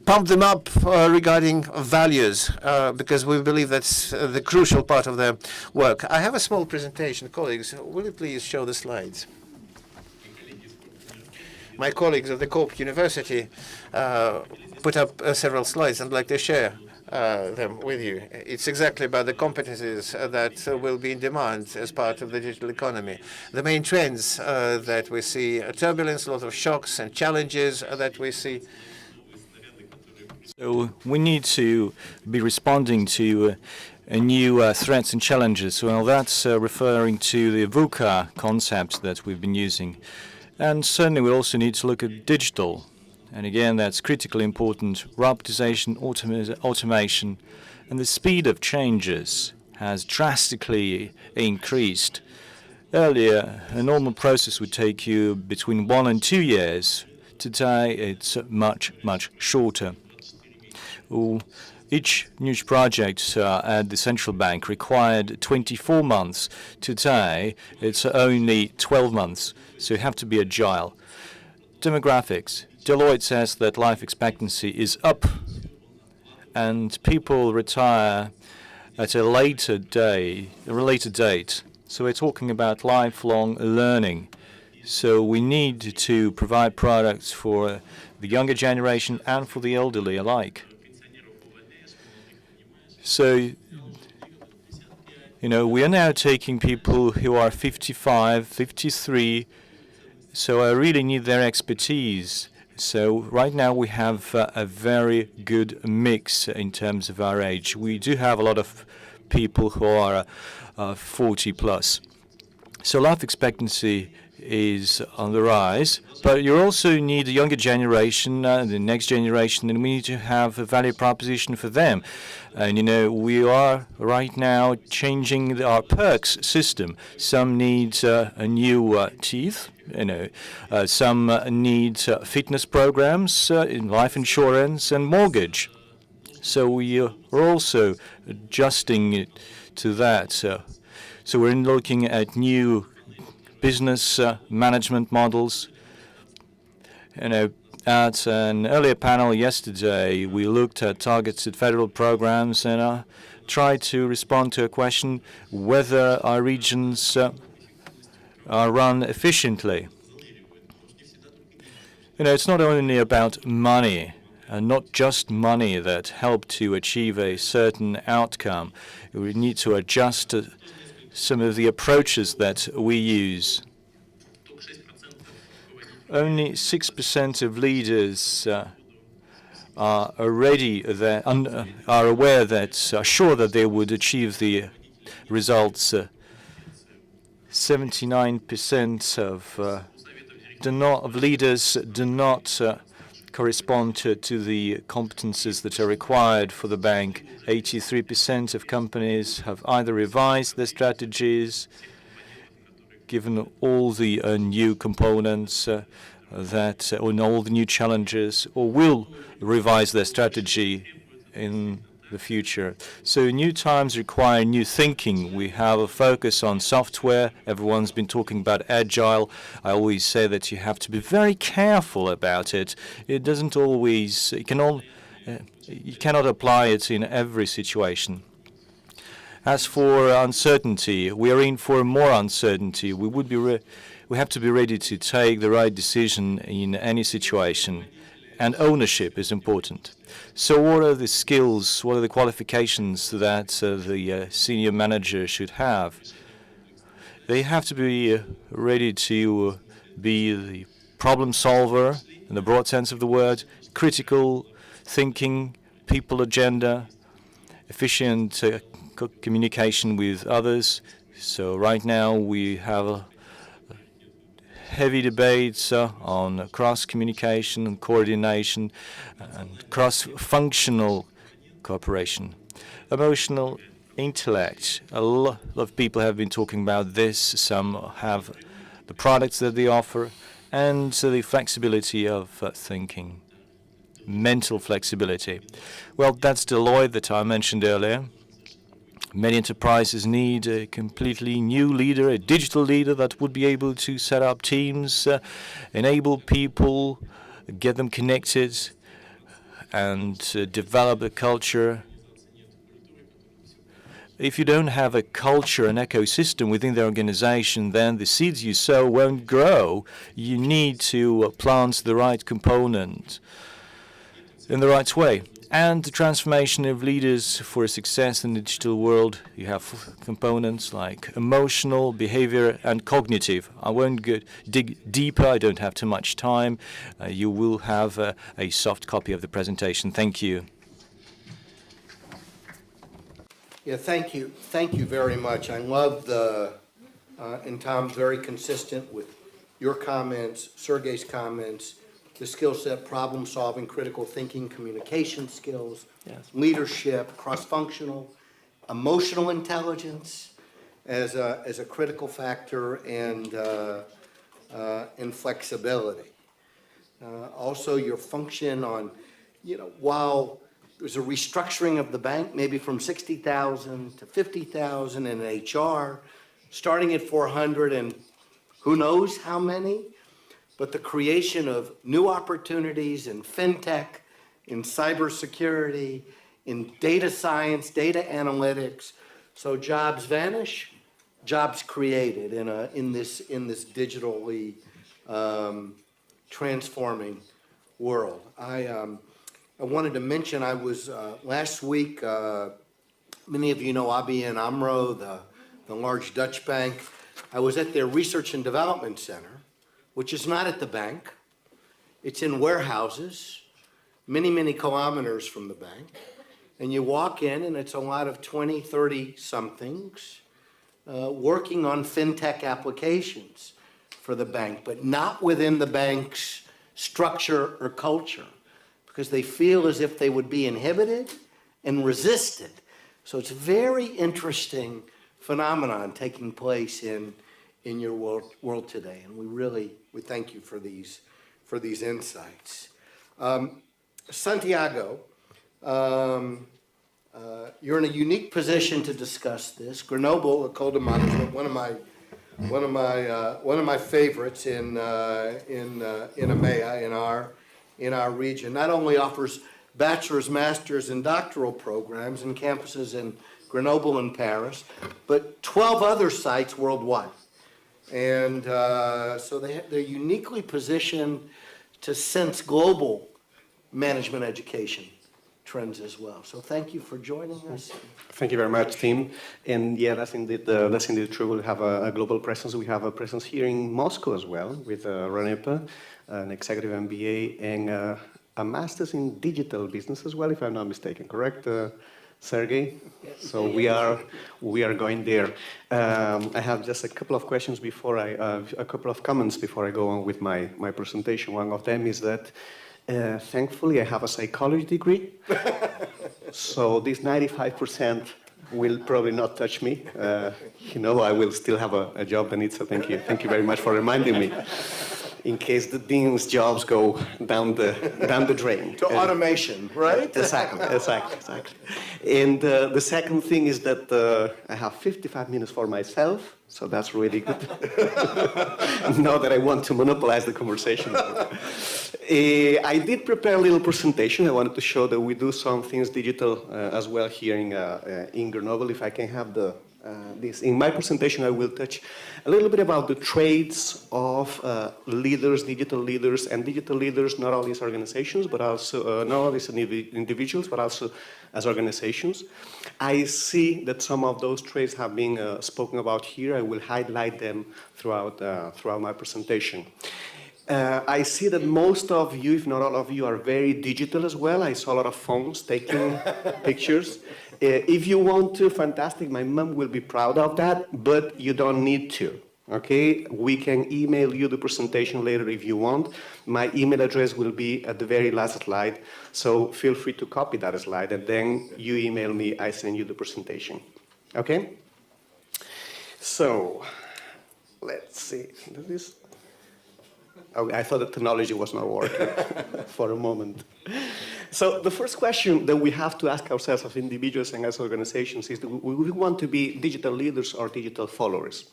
S7: pump them up regarding values because we believe that's the crucial part of their work. I have a small presentation. Colleagues, will you please show the slides? My colleagues of the Corp University put up several slides. I'd like to share them with you. It's exactly about the competencies that will be in demand as part of the digital economy. The main trends that we see, turbulence, a lot of shocks and challenges that we see.
S6: So we need to be responding to new threats and challenges. Well, that's referring to the VUCA concept that we've been using. And certainly we also need to look at digital. And again, that's critically important. Robotization, automation, and the speed of changes has drastically increased. Earlier, a normal process would take you between 1 and 2 years. Today, it's much, much shorter. Each new project at the central bank required 24 months. Today, it's only 12 months, so you have to be agile. Demographics. Deloitte says that life expectancy is up, and people retire at a later date. So we're talking about lifelong learning. So we need to provide products for the younger generation and for the elderly alike. So, we are now taking people who are 55, 53, so I really need their expertise. So right now we have a very good mix in terms of our age. We do have a lot of people who are 40 plus. So life expectancy is on the rise, but you also need the younger generation, the next generation, and we need to have a value proposition for them. And we are right now changing our perks system. Some need a new teeth, some need fitness programs in life insurance and mortgage. So we are also adjusting it to that. So we're looking at new business management models, and At an earlier panel yesterday, we looked at targeted federal programs and tried to respond to a question whether our regions are run efficiently. You know, it's not only about money, and not just money that help to achieve a certain outcome. We need to adjust some of the approaches that we use. Only 6% of leaders are aware that, are sure that they would achieve the results. 79% of leaders do not correspond to the competences that are required for the bank. 83% of companies have either revised their strategies, given all the new components or all the new challenges, or will revise their strategy in the future. So new times require new thinking. We have a focus on software. Everyone's been talking about agile. I always say that you have to be very careful about it. It doesn't always, you cannot apply it in every situation. As for uncertainty, we are in for more uncertainty. We have to be ready to take the right decision in any situation, and ownership is important. So what are the skills, what are the qualifications that the senior manager should have? They have to be ready to be the problem solver in the broad sense of the word, critical thinking, people agenda, efficient communication with others. So right now we have heavy debates on cross-communication and coordination and cross-functional cooperation. Emotional intellect. A lot of people have been talking about this. Some have the products that they offer and the flexibility of thinking, mental flexibility. Well, that's Deloitte that I mentioned earlier. Many enterprises need a completely new leader, a digital leader that would be able to set up teams, enable people, get them connected, and develop a culture. If you don't have a culture, an ecosystem within the organization, then the seeds you sow won't grow. You need to plant the right component in the right way. And the transformation of leaders for success in the digital world, you have components like emotional, behavior, and cognitive. I won't dig deeper. I don't have too much time. You will have a soft copy of the presentation. Thank you.
S1: Yeah, thank you. Thank you very much. I love and Tom's very consistent with your comments, Sergey's comments, the skill set, problem solving, critical thinking, communication skills, leadership, cross-functional, emotional intelligence as a critical factor, and flexibility. Also your function on, while there's a restructuring of the bank, maybe from 60,000 to 50,000 in HR, starting at 400 and who knows how many, but the creation of new opportunities in fintech, in cybersecurity, in data science, data analytics. So jobs vanish, jobs created in this digitally transforming world. I wanted to mention I was last week. Many of you know ABN AMRO, the large Dutch bank. I was at their research and development center, which is not at the bank. It's in warehouses, many, many kilometers from the bank. And you walk in, and it's a lot of 20, 30-somethings working on fintech applications for the bank, but not within the bank's structure or culture, because they feel as if they would be inhibited and resisted. So it's a very interesting phenomenon taking place in your world today, and we thank you for these insights. Santiago, you're in a unique position to discuss this. Grenoble, École de Management, one of my favorites in EMEA, in our region. Not only offers bachelor's, master's, and doctoral programs in campuses in Grenoble and Paris, but 12 other sites worldwide. And so they're uniquely positioned to sense global management education trends as well. So thank you for joining us.
S8: Thank you very much, Tim. And yeah, that's indeed true. We have a global presence. We have a presence here in Moscow as well with RANEPA, an executive MBA, and a master's in digital business as well, if I'm not mistaken. Correct, Sergey? So we are going there. I have just a couple of questions before a couple of comments before I go on with my presentation. One of them is that thankfully I have a psychology degree, so this 95% will probably not touch me. I will still have a job, Danitza. Thank you very much for reminding me. In case the dean's jobs go down the drain.
S1: To automation, right?
S8: Exactly. And the second thing is that I have 55 minutes for myself, so that's really good. Not that I want to monopolize the conversation. I did prepare a little presentation. I wanted to show that we do some things digital as well here in Grenoble. If I can have this. In my presentation, I will touch a little bit about the traits of leaders, digital leaders, and digital leaders not only as organizations, but also not only as individuals, but also as organizations. I see that some of those traits have been spoken about here. I will highlight them throughout my presentation. I see that most of you, if not all of you, are very digital as well. I saw a lot of phones taking pictures. If you want to, fantastic. My mom will be proud of that, but you don't need to. Okay? We can email you the presentation later if you want. My email address will be at the very last slide, so feel free to copy that slide, and then you email me, I send you the presentation. Okay? So, let's see. Okay, I thought the technology was not working for a moment. So the first question that we have to ask ourselves as individuals and as organizations is, do we want to be digital leaders or digital followers?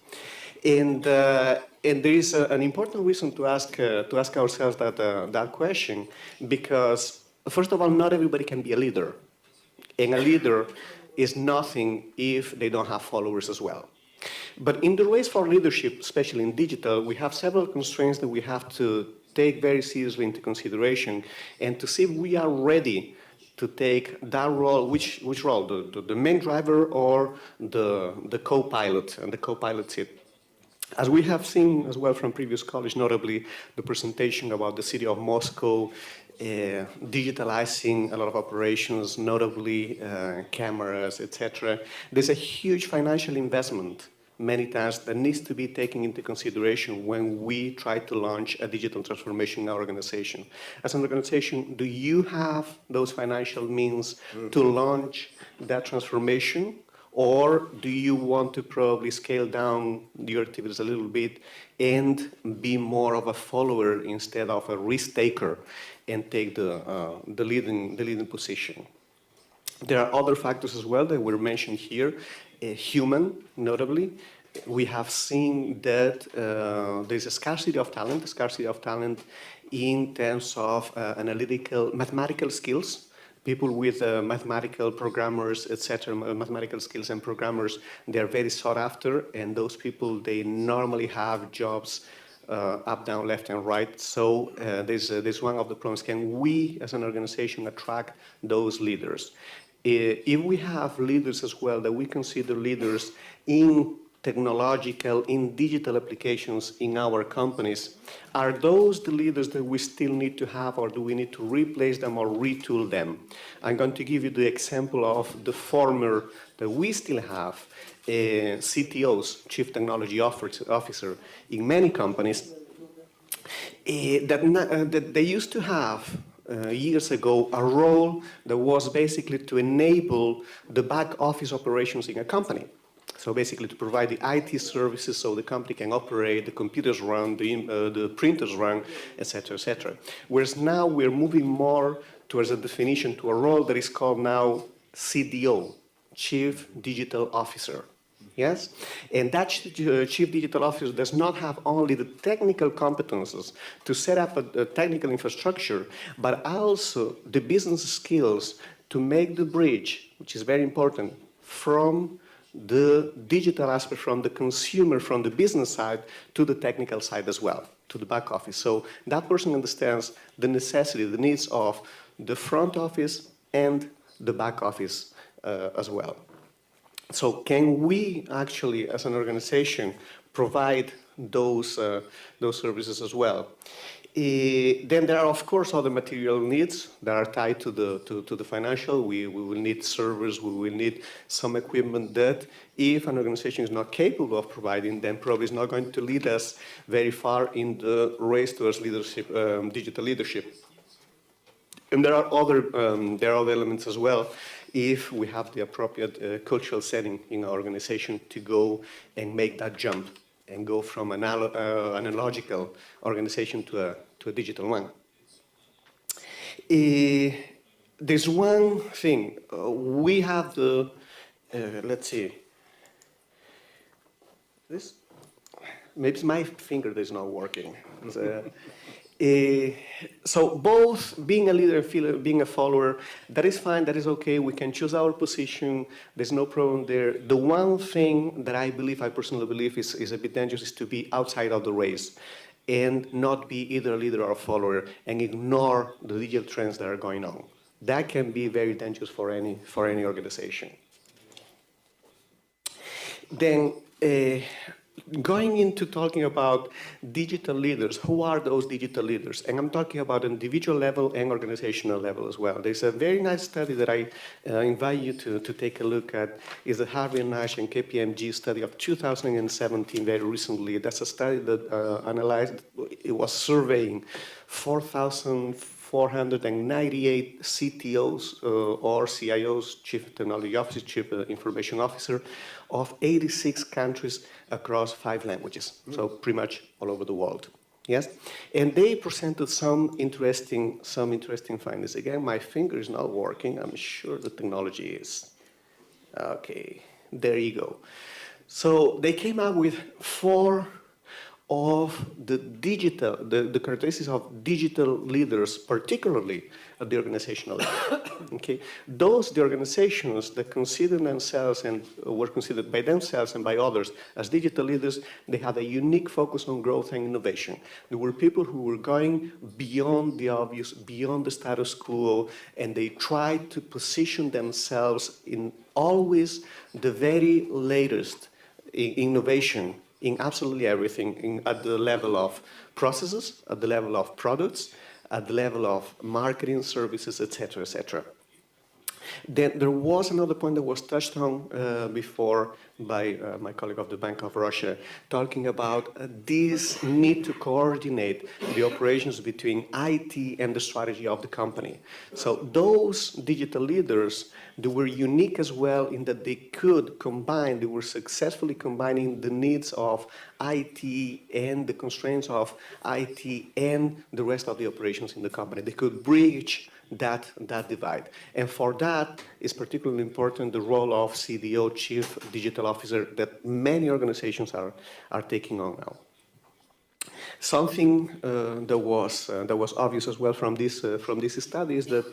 S8: And there is an important reason to ask ourselves that question, because first of all, not everybody can be a leader. And a leader is nothing if they don't have followers as well. But in the race for leadership, especially in digital, we have several constraints that we have to take very seriously into consideration and to see if we are ready to take that role. Which role? The main driver or the co-pilot and the co-pilot seat? As we have seen as well from previous college, notably the presentation about the city of Moscow, digitalizing a lot of operations, notably cameras, etc. There's a huge financial investment many times that needs to be taken into consideration when we try to launch a digital transformation in our organization. As an organization, do you have those financial means to launch that transformation? Or do you want to probably scale down your activities a little bit and be more of a follower instead of a risk taker and take the leading position? There are other factors as well that were mentioned here. Human, notably. We have seen that there's a scarcity of talent in terms of mathematical skills. People with mathematical programmers, etc., mathematical skills and programmers, they're very sought after, and those people, they normally have jobs up, down, left, and right. So there's one of the problems. Can we, as an organization, attract those leaders? If we have leaders as well that we consider leaders in technological, in digital applications in our companies, are those the leaders that we still need to have, or do we need to replace them or retool them? I'm going to give you the example of the former that we still have, CTOs, Chief Technology Officer, in many companies, that they used to have years ago a role that was basically to enable the back office operations in a company. So basically to provide the IT services so the company can operate, the computers run, the printers run, etc., etc. Whereas now we're moving more towards a definition to a role that is called now CDO, Chief Digital Officer. Yes? And that chief digital officer does not have only the technical competences to set up a technical infrastructure, but also the business skills to make the bridge, which is very important, from the digital aspect, from the consumer, from the business side, to the technical side as well, to the back office. So that person understands the necessity, the needs of the front office and the back office as well. So can we actually, as an organization, provide those services as well? Then there are, of course, other material needs that are tied to the financial. We will need servers, we will need some equipment that if an organization is not capable of providing, then probably is not going to lead us very far in the race towards leadership, digital leadership. And there are other elements as well. If we have the appropriate cultural setting in our organization to go and make that jump and go from an analogical organization to a digital one. There's one thing. We have the, let's see, this, maybe my finger is not working. So both being a leader and being a follower, that is fine, that is okay, we can choose our position, there's no problem there. The one thing that I personally believe is a bit dangerous is to be outside of the race and not be either a leader or a follower and ignore the digital trends that are going on. That can be very dangerous for any organization. Then, going into talking about digital leaders, who are those digital leaders? And I'm talking about individual level and organizational level as well. There's a very nice study that I invite you to take a look at. Is the Harvey Nash and KPMG study of 2017, very recently. That's a study that analyzed, it was surveying 4,498 CTOs or CIOs, Chief Technology Officer, Chief Information Officer, of 86 countries across 5 languages, so pretty much all over the world. Yes, and they presented some interesting findings. Again, my finger is not working. I'm sure the technology is. Okay, there you go. So they came up with 4 of the characteristics of digital leaders, particularly at the organizational level. Okay, the organizations that consider themselves and were considered by themselves and by others as digital leaders, they had a unique focus on growth and innovation. There were people who were going beyond the obvious, beyond the status quo, and they tried to position themselves in always the very latest innovation in absolutely everything, at the level of processes, at the level of products, at the level of marketing services, etc., etc. Then there was another point that was touched on before by my colleague of the Bank of Russia, talking about this need to coordinate the operations between IT and the strategy of the company. So those digital leaders, they were unique as well in that they could combine, they were successfully combining the needs of IT and the constraints of IT and the rest of the operations in the company. They could bridge that divide. And for that is particularly important the role of CDO, Chief Digital Officer, that many organizations are taking on now. Something that was obvious as well from this study is that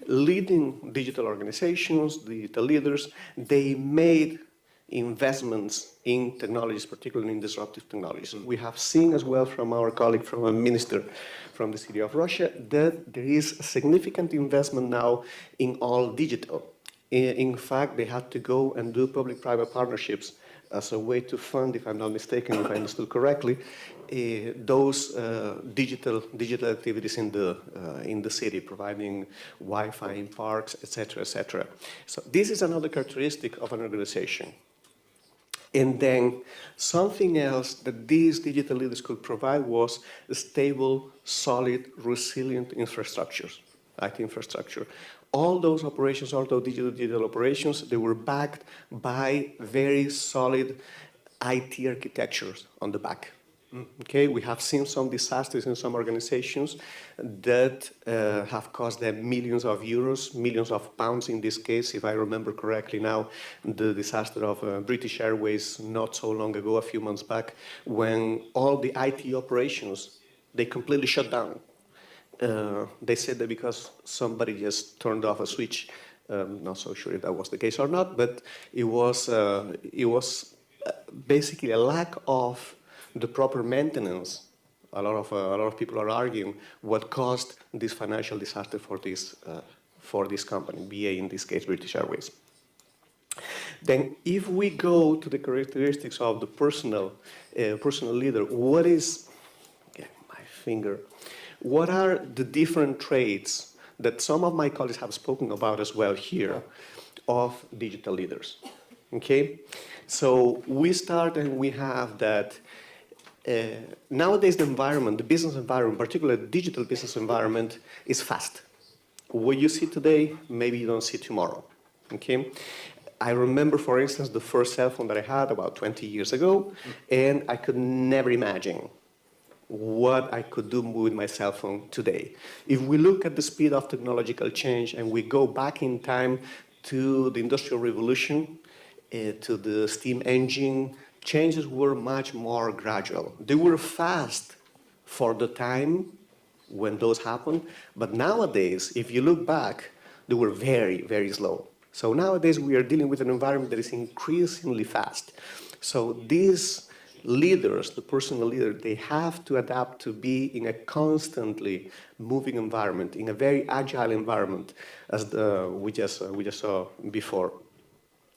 S8: leading digital organizations, digital leaders, they made investments in technologies, particularly in disruptive technologies. We have seen as well from our colleague, from a minister from the city of Russia, that there is a significant investment now in all digital. In fact, they had to go and do public-private partnerships as a way to fund, if I'm not mistaken, if I understood correctly, those digital activities in the city, providing Wi-Fi in parks, etc., etc. So this is another characteristic of an organization. And then something else that these digital leaders could provide was a stable, solid, resilient infrastructures, IT infrastructure. All those operations, all those digital operations, they were backed by very solid IT architectures on the back. Okay, we have seen some disasters in some organizations that have cost them millions of euros, millions of pounds in this case. If I remember correctly now, the disaster of British Airways not so long ago, a few months back, when all the IT operations, they completely shut down. They said that because somebody just turned off a switch. Not so sure if that was the case or not, but it was basically a lack of the proper maintenance. A lot of people are arguing what caused this financial disaster for this company, BA in this case, British Airways. Then, if we go to the characteristics of the personal leader, what is? Get my finger. What are the different traits that some of my colleagues have spoken about as well here of digital leaders? Okay, so we start and we have that. Nowadays, the business environment, particularly the digital business environment, is fast. What you see today, maybe you don't see tomorrow. Okay, I remember, for instance, the first cell phone that I had about 20 years ago, and I could never imagine what I could do with my cell phone today. If we look at the speed of technological change and we go back in time to the Industrial Revolution, to the steam engine, changes were much more gradual. They were fast for the time when those happened, but nowadays, if you look back, they were very, very slow. So nowadays we are dealing with an environment that is increasingly fast. So these leaders, the personal leader, they have to adapt to be in a constantly moving environment, in a very agile environment, as we just saw before.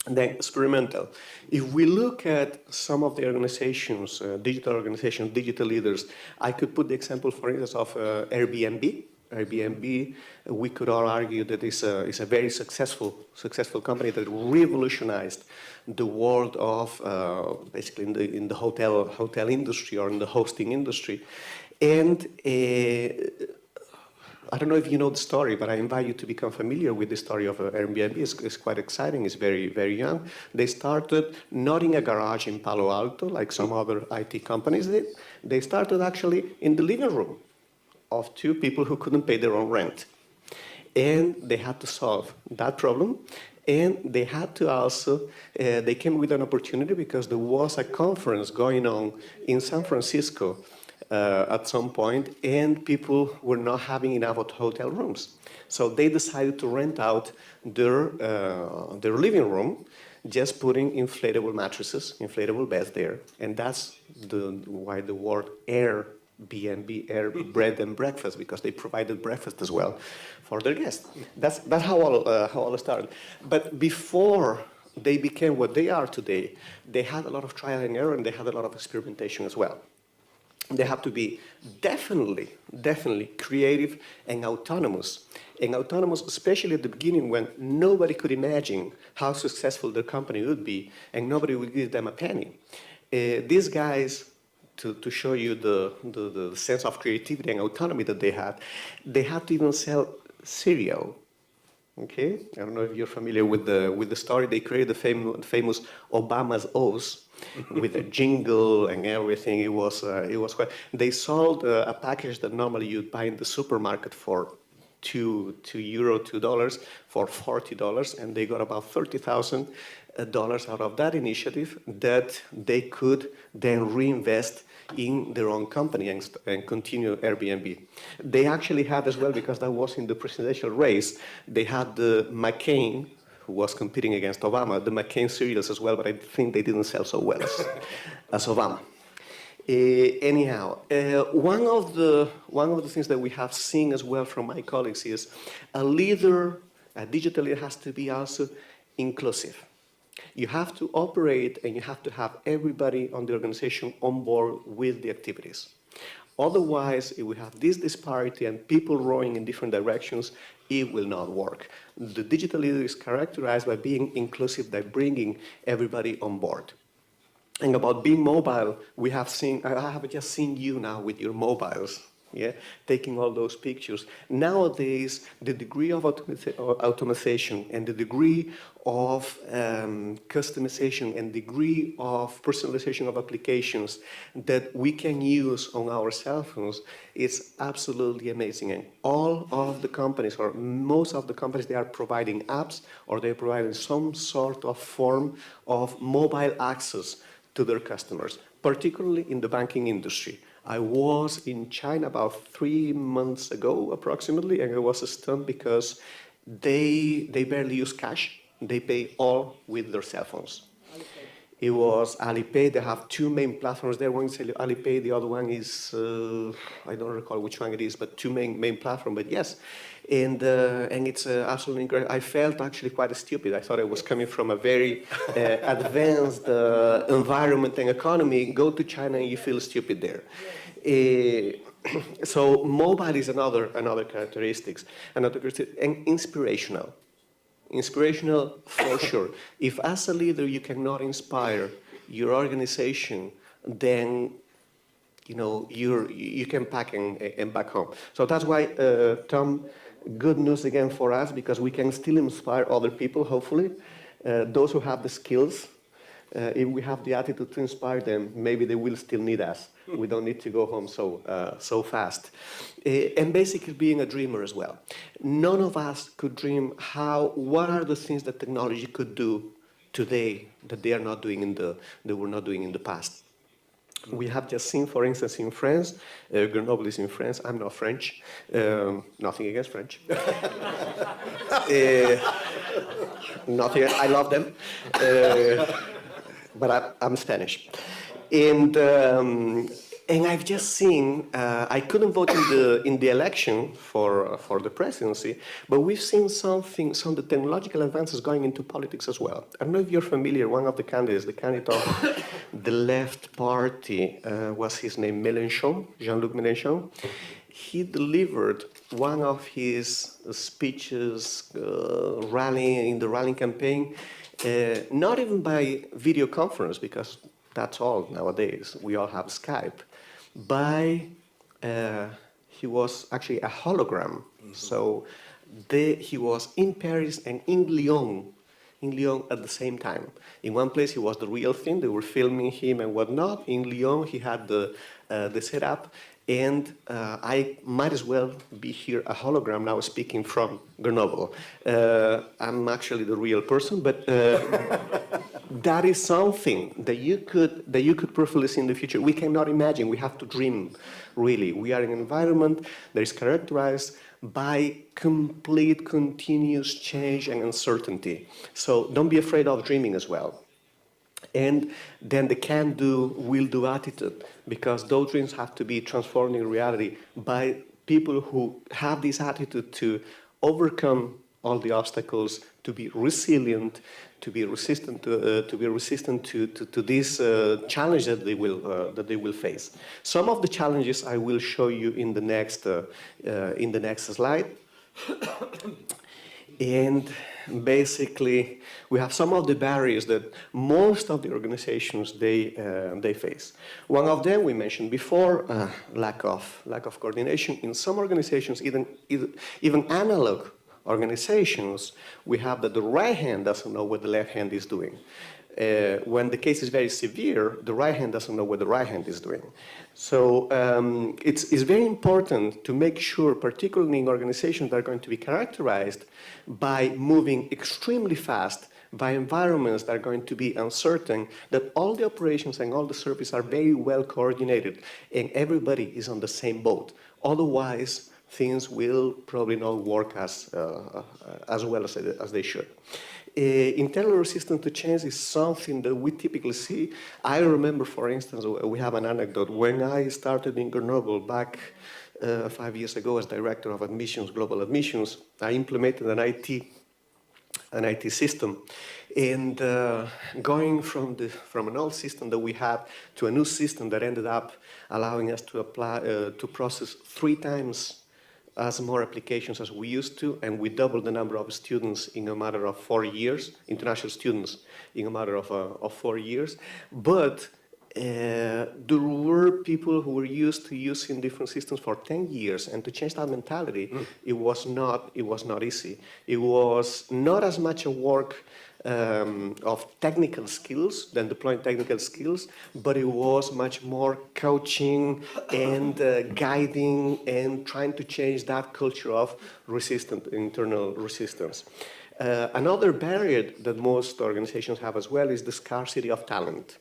S8: And then experimental. If we look at some of the organizations, digital organizations, digital leaders, I could put the example, for instance, of Airbnb. Airbnb, we could all argue that it's a very successful company that revolutionized the world of basically in the hotel industry or in the hosting industry. And I don't know if you know the story, but I invite you to become familiar with the story of Airbnb. It's quite exciting. It's very, very young. They started not in a garage in Palo Alto like some other IT companies did. They started actually in the living room of two people who couldn't pay their own rent. And they had to solve that problem. And they had to also, they came with an opportunity because there was a conference going on in San Francisco at some point, and people were not having enough hotel rooms. So they decided to rent out their living room, just putting inflatable mattresses, inflatable beds there. And that's why the word Airbnb, Air Bread and Breakfast, because they provided breakfast as well for their guests. That's how all started. But before they became what they are today, they had a lot of trial and error, and they had a lot of experimentation as well. They have to be definitely creative and autonomous. And autonomous, especially at the beginning when nobody could imagine how successful their company would be, and nobody would give them a penny. These guys, to show you the sense of creativity and autonomy that they had to even sell cereal. Okay, I don't know if you're familiar with the story. They created the famous Obama's O's with a jingle and everything. It was quite. They sold a package that normally you'd buy in the supermarket for $2 for $40, and they got about $30,000 out of that initiative that they could then reinvest in their own company and continue Airbnb. They actually had as well, because that was in the presidential race, they had the McCain, who was competing against Obama, the McCain cereals as well, but I think they didn't sell so well as Obama. Anyhow, one of the things that we have seen as well from my colleagues is a digital leader has to be also inclusive. You have to operate and you have to have everybody on the organization on board with the activities. Otherwise, if we have this disparity and people rowing in different directions, it will not work. The digital leader is characterized by being inclusive, by bringing everybody on board. And about being mobile, I have just seen you now with your mobiles, yeah, taking all those pictures. Nowadays, the degree of automation and the degree of customization and degree of personalization of applications that we can use on our cell phones is absolutely amazing. And all of the companies, or most of the companies, they are providing apps, or they're providing some sort of form of mobile access to their customers, particularly in the banking industry. I was in China about 3 months ago, approximately, and I was stunned because they barely use cash. They pay all with their cell phones. It was Alipay. They have two main platforms there. One is Alipay, the other one is, I don't recall which one it is, but two main platforms, but yes. And it's absolutely incredible. I felt actually quite stupid. I thought I was coming from a very advanced environment and economy. Go to China and you feel stupid there. So mobile is another characteristics, and inspirational. Inspirational for sure. If as a leader you cannot inspire your organization, then you can pack and back home. So that's why, Tom, good news again for us, because we can still inspire other people, hopefully, those who have the skills. If we have the attitude to inspire them, maybe they will still need us. We don't need to go home so fast. And basically being a dreamer as well. None of us could dream what are the things that technology could do today that they were not doing in the past. We have just seen, for instance, in France, Grenoble is in France, I'm not French, nothing against French. Nothing, I love them. But I'm Spanish. And I've just seen, I couldn't vote in the election for the presidency, but we've seen some of the technological advances going into politics as well. I don't know if you're familiar, one of the candidates, the candidate of the left party, was his name Mélenchon, Jean-Luc Mélenchon. He delivered one of his speeches in the rallying campaign, not even by video conference, because that's all nowadays. We all have Skype. He was actually a hologram. Mm-hmm. So he was in Paris and in Lyon at the same time. In one place, he was the real thing. They were filming him and whatnot. In Lyon, he had the setup. And I might as well be here a hologram now speaking from Grenoble. I'm actually the real person, but that is something that you could perfectly see in the future. We cannot imagine. We have to dream, really. We are in an environment that is characterized by complete, continuous change and uncertainty. So don't be afraid of dreaming as well. And then the can-do, will-do attitude, because those dreams have to be transformed in reality by people who have this attitude to overcome all the obstacles, to be resilient, to be resistant to this challenge that they will face. Some of the challenges I will show you in the next slide. And basically, we have some of the barriers that most of the organizations they face. One of them we mentioned before: lack of coordination. In some organizations, even analog organizations, we have that the right hand doesn't know what the left hand is doing. When the case is very severe, the right hand doesn't know what the right hand is doing. So it's very important to make sure, particularly in organizations that are going to be characterized by moving extremely fast, by environments that are going to be uncertain, that all the operations and all the services are very well coordinated and everybody is on the same boat. Otherwise, things will probably not work as well as they should. Internal resistance to change is something that we typically see. I remember, for instance, we have an anecdote. When I started in Grenoble back 5 years ago as director of admissions, global admissions, I implemented an IT system. And going from an old system that we had to a new system that ended up allowing us to process 3 times as more applications as we used to, and we doubled the number of students in a matter of 4 years, international students in a matter of 4 years. But there were people who were used to using different systems for 10 years, and to change that mentality, it was not easy. It was not as much a work of technical skills than deploying technical skills, but it was much more coaching and guiding and trying to change that culture of internal resistance. Another barrier that most organizations have as well is the scarcity of talent.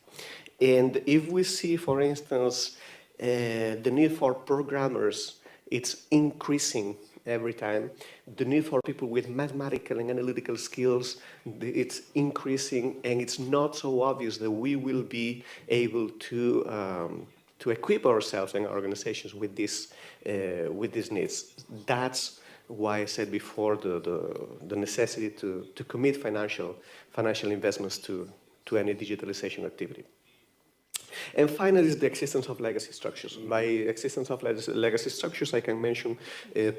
S8: And if we see, for instance, the need for programmers, it's increasing every time. The need for people with mathematical and analytical skills, it's increasing, and it's not so obvious that we will be able to equip ourselves and our organizations with these needs. That's why I said before the necessity to commit financial investments to any digitalization activity. And finally is the existence of legacy structures. By existence of legacy structures, I can mention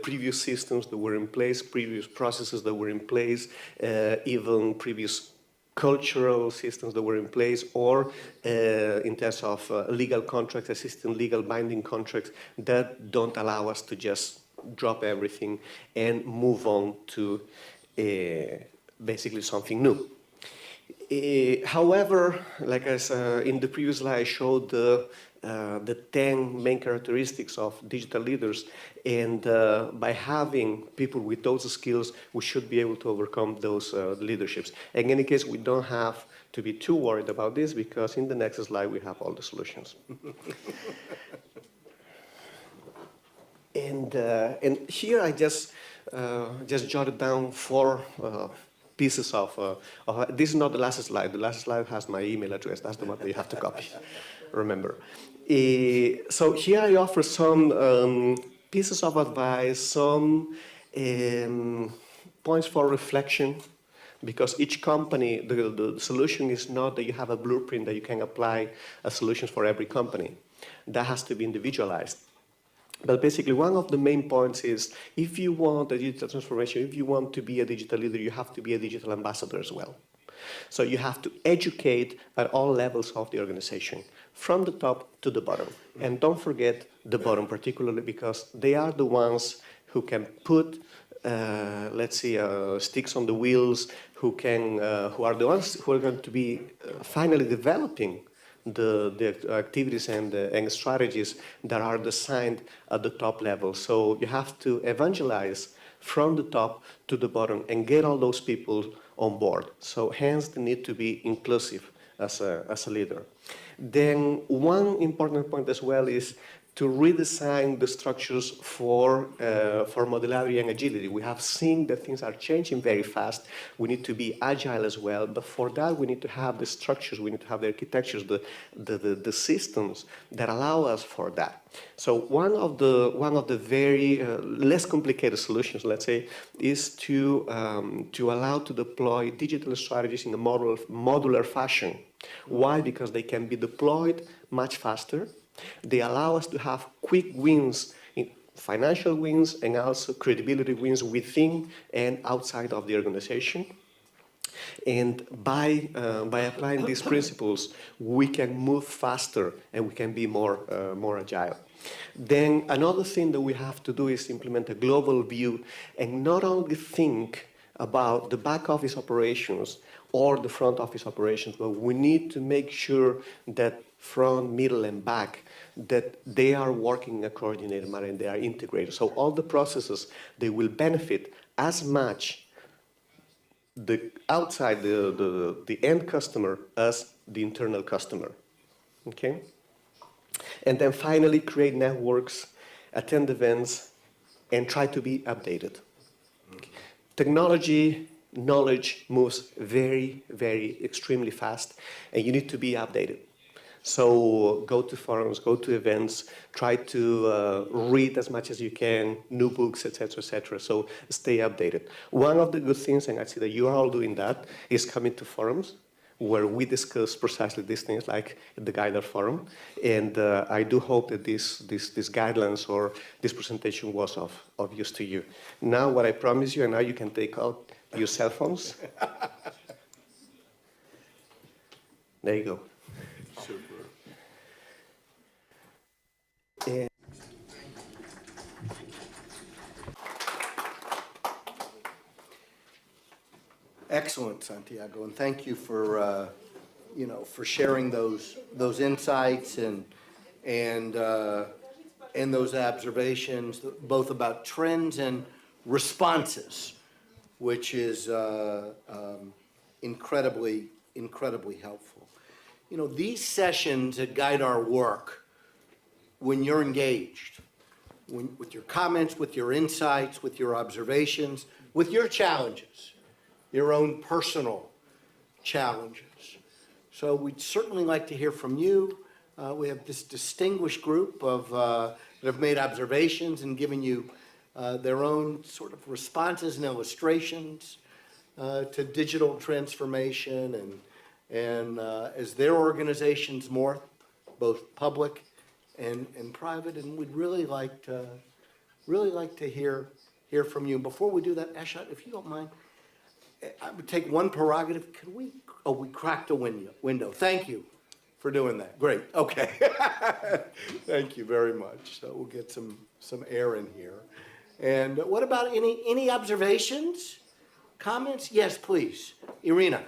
S8: previous systems that were in place, previous processes that were in place, even previous cultural systems that were in place, or in terms of legal contracts, existing legal binding contracts that don't allow us to just drop everything and move on to basically something new. However, like as in the previous slide, I showed the 10 main characteristics of digital leaders, and by having people with those skills, we should be able to overcome those leaderships. In any case, we don't have to be too worried about this, because in the next slide, we have all the solutions. And here I just jotted down 4 pieces of, this is not the last slide. The last slide has my email address. That's the one that you have to copy, remember. So here I offer some pieces of advice, some points for reflection, because each company, the solution is not that you have a blueprint that you can apply as solutions for every company. That has to be individualized. But basically, one of the main points is, if you want a digital transformation, if you want to be a digital leader, you have to be a digital ambassador as well. So you have to educate at all levels of the organization, from the top to the bottom. And don't forget the bottom, particularly because they are the ones who can put, let's say, sticks on the wheels, who are the ones who are going to be finally developing the activities and strategies that are designed at the top level. So you have to evangelize from the top to the bottom and get all those people on board. So hence the need to be inclusive as a leader. Then one important point as well is to redesign the structures for modularity and agility. We have seen that things are changing very fast. We need to be agile as well, but for that we need to have the structures, we need to have the architectures, the systems that allow us for that. So one of the very less complicated solutions, let's say, is to allow to deploy digital strategies in a modular fashion. Why? Because they can be deployed much faster. They allow us to have quick wins, financial wins, and also credibility wins within and outside of the organization. And by applying these principles, we can move faster and we can be more agile. Then another thing that we have to do is implement a global view and not only think about the back office operations or the front office operations, but we need to make sure that front, middle, and back, that they are working in a coordinated manner and they are integrated. So all the processes, they will benefit as much the outside, the end customer as the internal customer, okay? And then finally, create networks, attend events, and try to be updated. Okay. Technology, knowledge moves very, very extremely fast, and you need to be updated. So go to forums, go to events, try to read as much as you can, new books, etc., so stay updated. One of the good things, and I see that you are all doing that, is coming to forums where we discuss precisely these things, like the Gaidar Forum. And I do hope that these guidelines or this presentation was of use to you. Now what I promise you, and now you can take out your cell phones. There you go.
S1: Excellent, Santiago, and thank you for, for sharing those insights and those observations, both about trends and responses, which is incredibly helpful. These sessions at Gaidar work when you're engaged, with your comments, with your insights, with your observations, with your challenges, your own personal challenges. So we'd certainly like to hear from you. We have this distinguished group that have made observations and given you their own sort of responses and illustrations to digital transformation and as their organizations morph, both public and private, and we'd really like to hear from you. Before we do that, Eshat, if you don't mind, I would take one prerogative. Can we? Oh, we cracked a window. Thank you for doing that. Great. Okay. Thank you very much. So we'll get some air in here. And what about any observations, comments? Yes, please, Irina.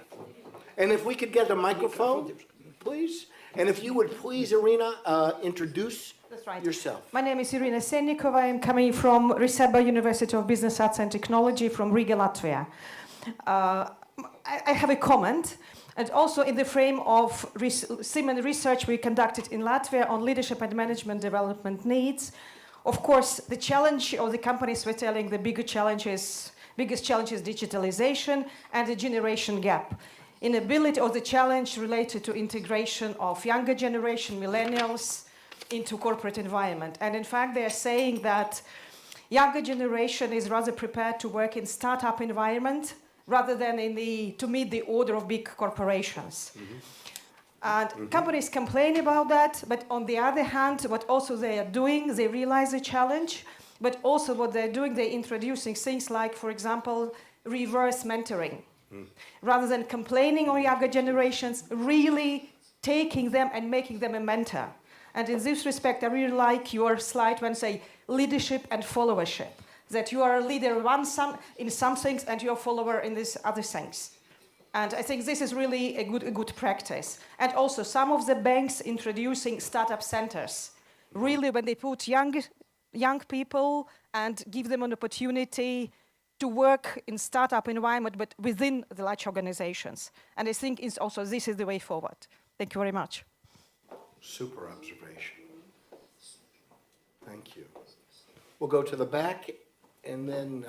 S1: And if we could get a microphone, please. And if you would please, Irina, introduce yourself.
S9: My name is Irina Sennikova. I'm coming from Riseba University of Business Arts and Technology from Riga, Latvia. I have a comment, and also in the frame of similar research we conducted in Latvia on leadership and management development needs. Of course, the challenge of the companies were telling the biggest challenge is digitalization and the generation gap. Inability or the challenge related to integration of younger generation, millennials, into corporate environment. And in fact, they are saying that younger generation is rather prepared to work in startup environment rather than to meet the order of big corporations. And companies complain about that, but on the other hand, what also they are doing, they realize the challenge, but also what they're doing, they're introducing things like, for example, reverse mentoring. Rather than complaining on younger generations, really taking them and making them a mentor. And in this respect, I really like your slide when say leadership and followership. That you are a leader in some things and you're a follower in these other things. And I think this is really a good practice. And also some of the banks introducing startup centers. Really when they put young people and give them an opportunity to work in startup environment, but within the large organizations. And I think this is the way forward. Thank you very much.
S1: Super observation. Thank you. We'll go to the back, and then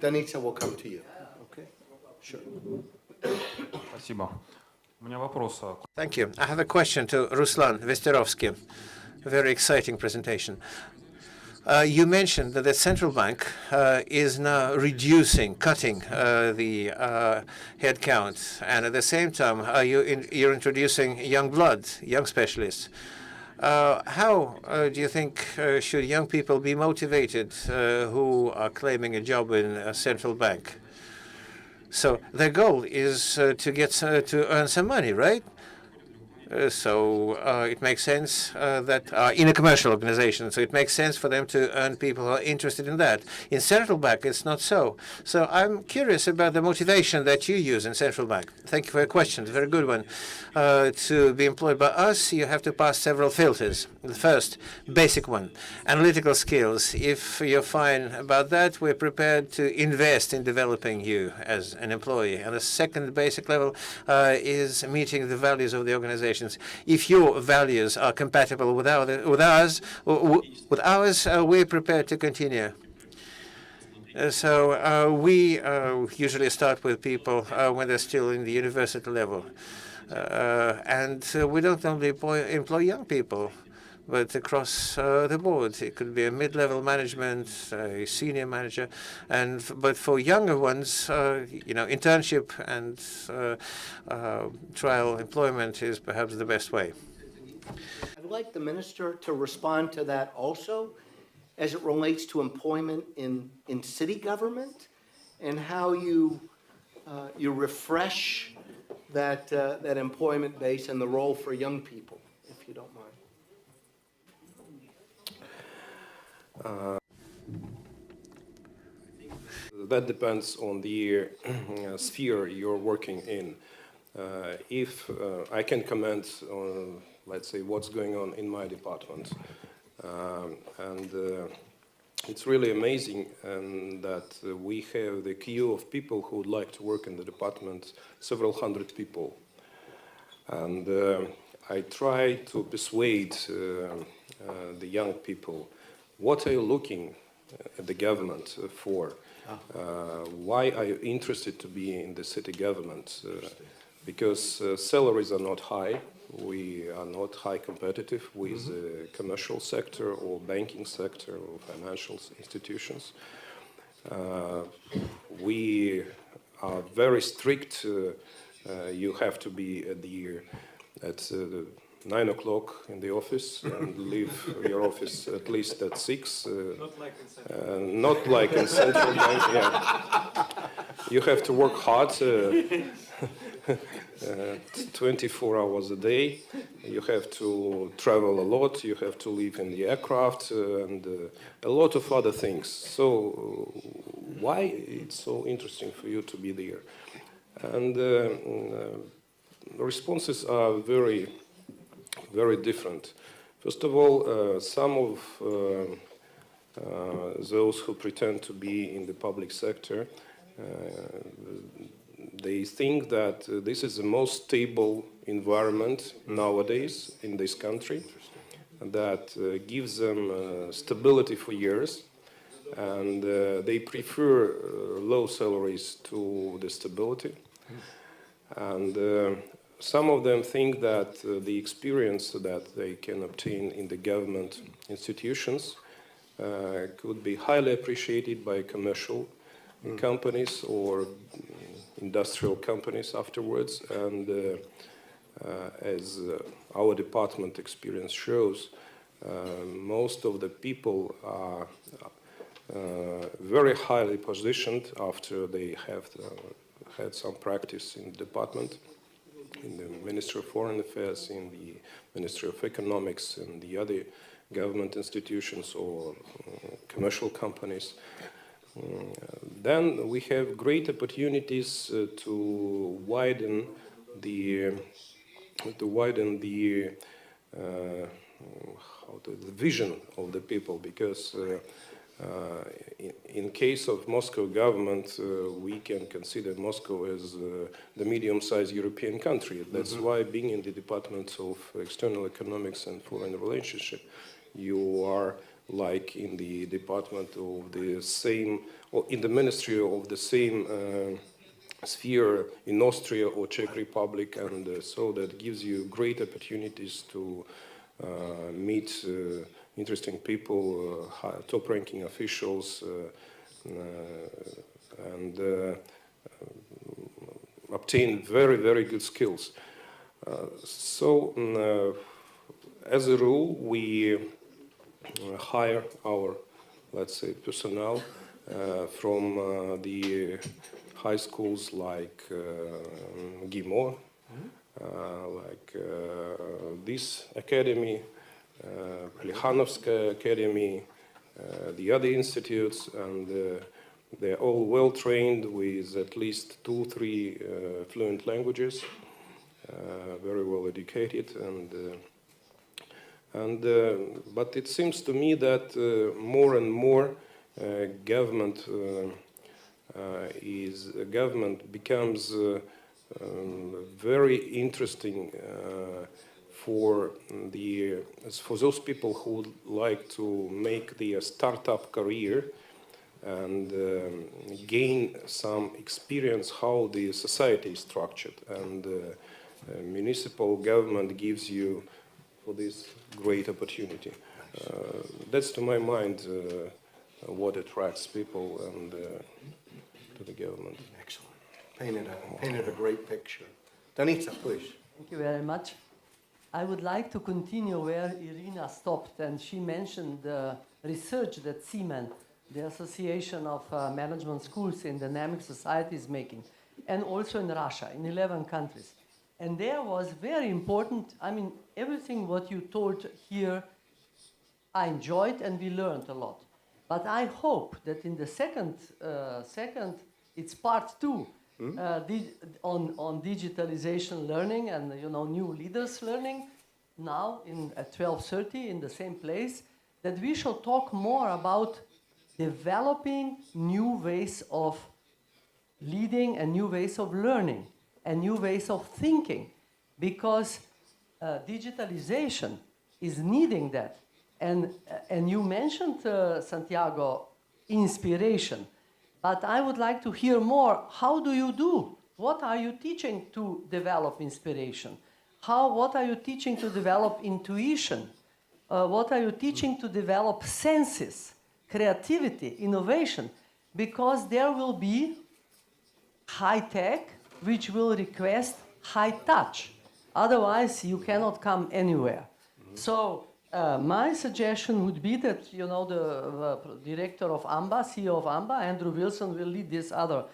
S1: Danica will come to you. Okay? Sure.
S10: Спасибо. У меня вопрос.
S7: Thank you. I have a question to Ruslan Vesterovsky. A very exciting presentation. You mentioned that the central bank is now cutting the headcount, and at the same time, you're introducing young blood, young specialists. How do you think should young people be motivated who are claiming a job in a central bank? So their goal is to earn some money, right? So it makes sense that in a commercial organization, so it makes sense for them to earn people who are interested in that. In central bank, it's not so. So I'm curious about the motivation that you use in central bank. Thank you for your question. It's a very good one. To be employed by us, you have to pass several filters. The first, basic one, analytical skills. If you're fine about that, we're prepared to invest in developing you as an employee. And the second basic level is meeting the values of the organization. If your values are compatible with ours, we're prepared to continue. So we usually start with people when they're still in the university level. And we don't only employ young people, but across the board. It could be a mid-level management, a senior manager, but for younger ones, internship and trial employment is perhaps the best way.
S1: I'd like the minister to respond to that also, as it relates to employment in city government, and how you refresh that employment base and the role for young people, if you don't mind.
S3: that depends on the sphere you're working in. If I can comment on, let's say, what's going on in my department, and it's really amazing that we have the queue of people who would like to work in the department, several hundred people. And I try to persuade the young people, what are you looking at the government for? Why are you interested to be in the city government? Because salaries are not high. We are not high competitive with the commercial sector or banking sector or financial institutions. We are very strict. You have to be at 9 o'clock in the office and leave your office at least at 6. Not like in central bank. Yeah. You have to work hard. 24 hours a day. You have to travel a lot. You have to live in the aircraft and a lot of other things. So why it's so interesting for you to be there? And the responses are very, very different. First of all, some of those who pretend to be in the public sector, they think that this is the most stable environment nowadays in this country, that gives them stability for years, and they prefer low salaries to the stability. And some of them think that the experience that they can obtain in the government institutions could be highly appreciated by commercial companies or industrial companies afterwards. And as our department experience shows, most of the people are very highly positioned after they have had some practice in the department, in the Ministry of Foreign Affairs, in the Ministry of Economics, and the other government institutions or commercial companies. Then we have great opportunities to widen the vision of the people, because in case of Moscow government, we can consider Moscow as the medium-sized European country. That's why, being in the Department of External Economics and Foreign Relationship, you are like in the department of the same, or in the ministry of the same sphere in Austria or Czech Republic, and so that gives you great opportunities to meet interesting people, top-ranking officials, and obtain very, very good skills. So, as a rule, we hire our, let's say, personnel from the high schools like GIMO, like this academy, Plekhanovska Academy, the other institutes, and they're all well trained with at least 2-3 fluent languages, very well educated, but it seems to me that more and more government becomes very interesting for those people who would like to make their startup career and gain some experience how the society is structured. And municipal government gives you for this great opportunity. That's, to my mind, what attracts people and to the government.
S1: Excellent. Painted a great picture. Danica, please.
S5: Thank you very much. I would like to continue where Irina stopped, and she mentioned the research that CMAN, the Association of Management Schools in Dynamic Society, is making, and also in Russia, in 11 countries. And there was very important, I mean, everything what you told here, I enjoyed and we learned a lot. But I hope that in the second, it's part two, on digitalization learning and new leaders learning. Now at 12:30 in the same place, that we shall talk more about developing new ways of leading and new ways of learning and new ways of thinking, because digitalization is needing that. And you mentioned, Santiago, inspiration. But I would like to hear more. How do you do? What are you teaching to develop inspiration? What are you teaching to develop intuition? What are you teaching to develop senses, creativity, innovation? Because there will be high tech, which will request high touch. Otherwise, you cannot come anywhere. So my suggestion would be that, the director of AMBA, CEO of AMBA, Andrew Wilson, will lead this other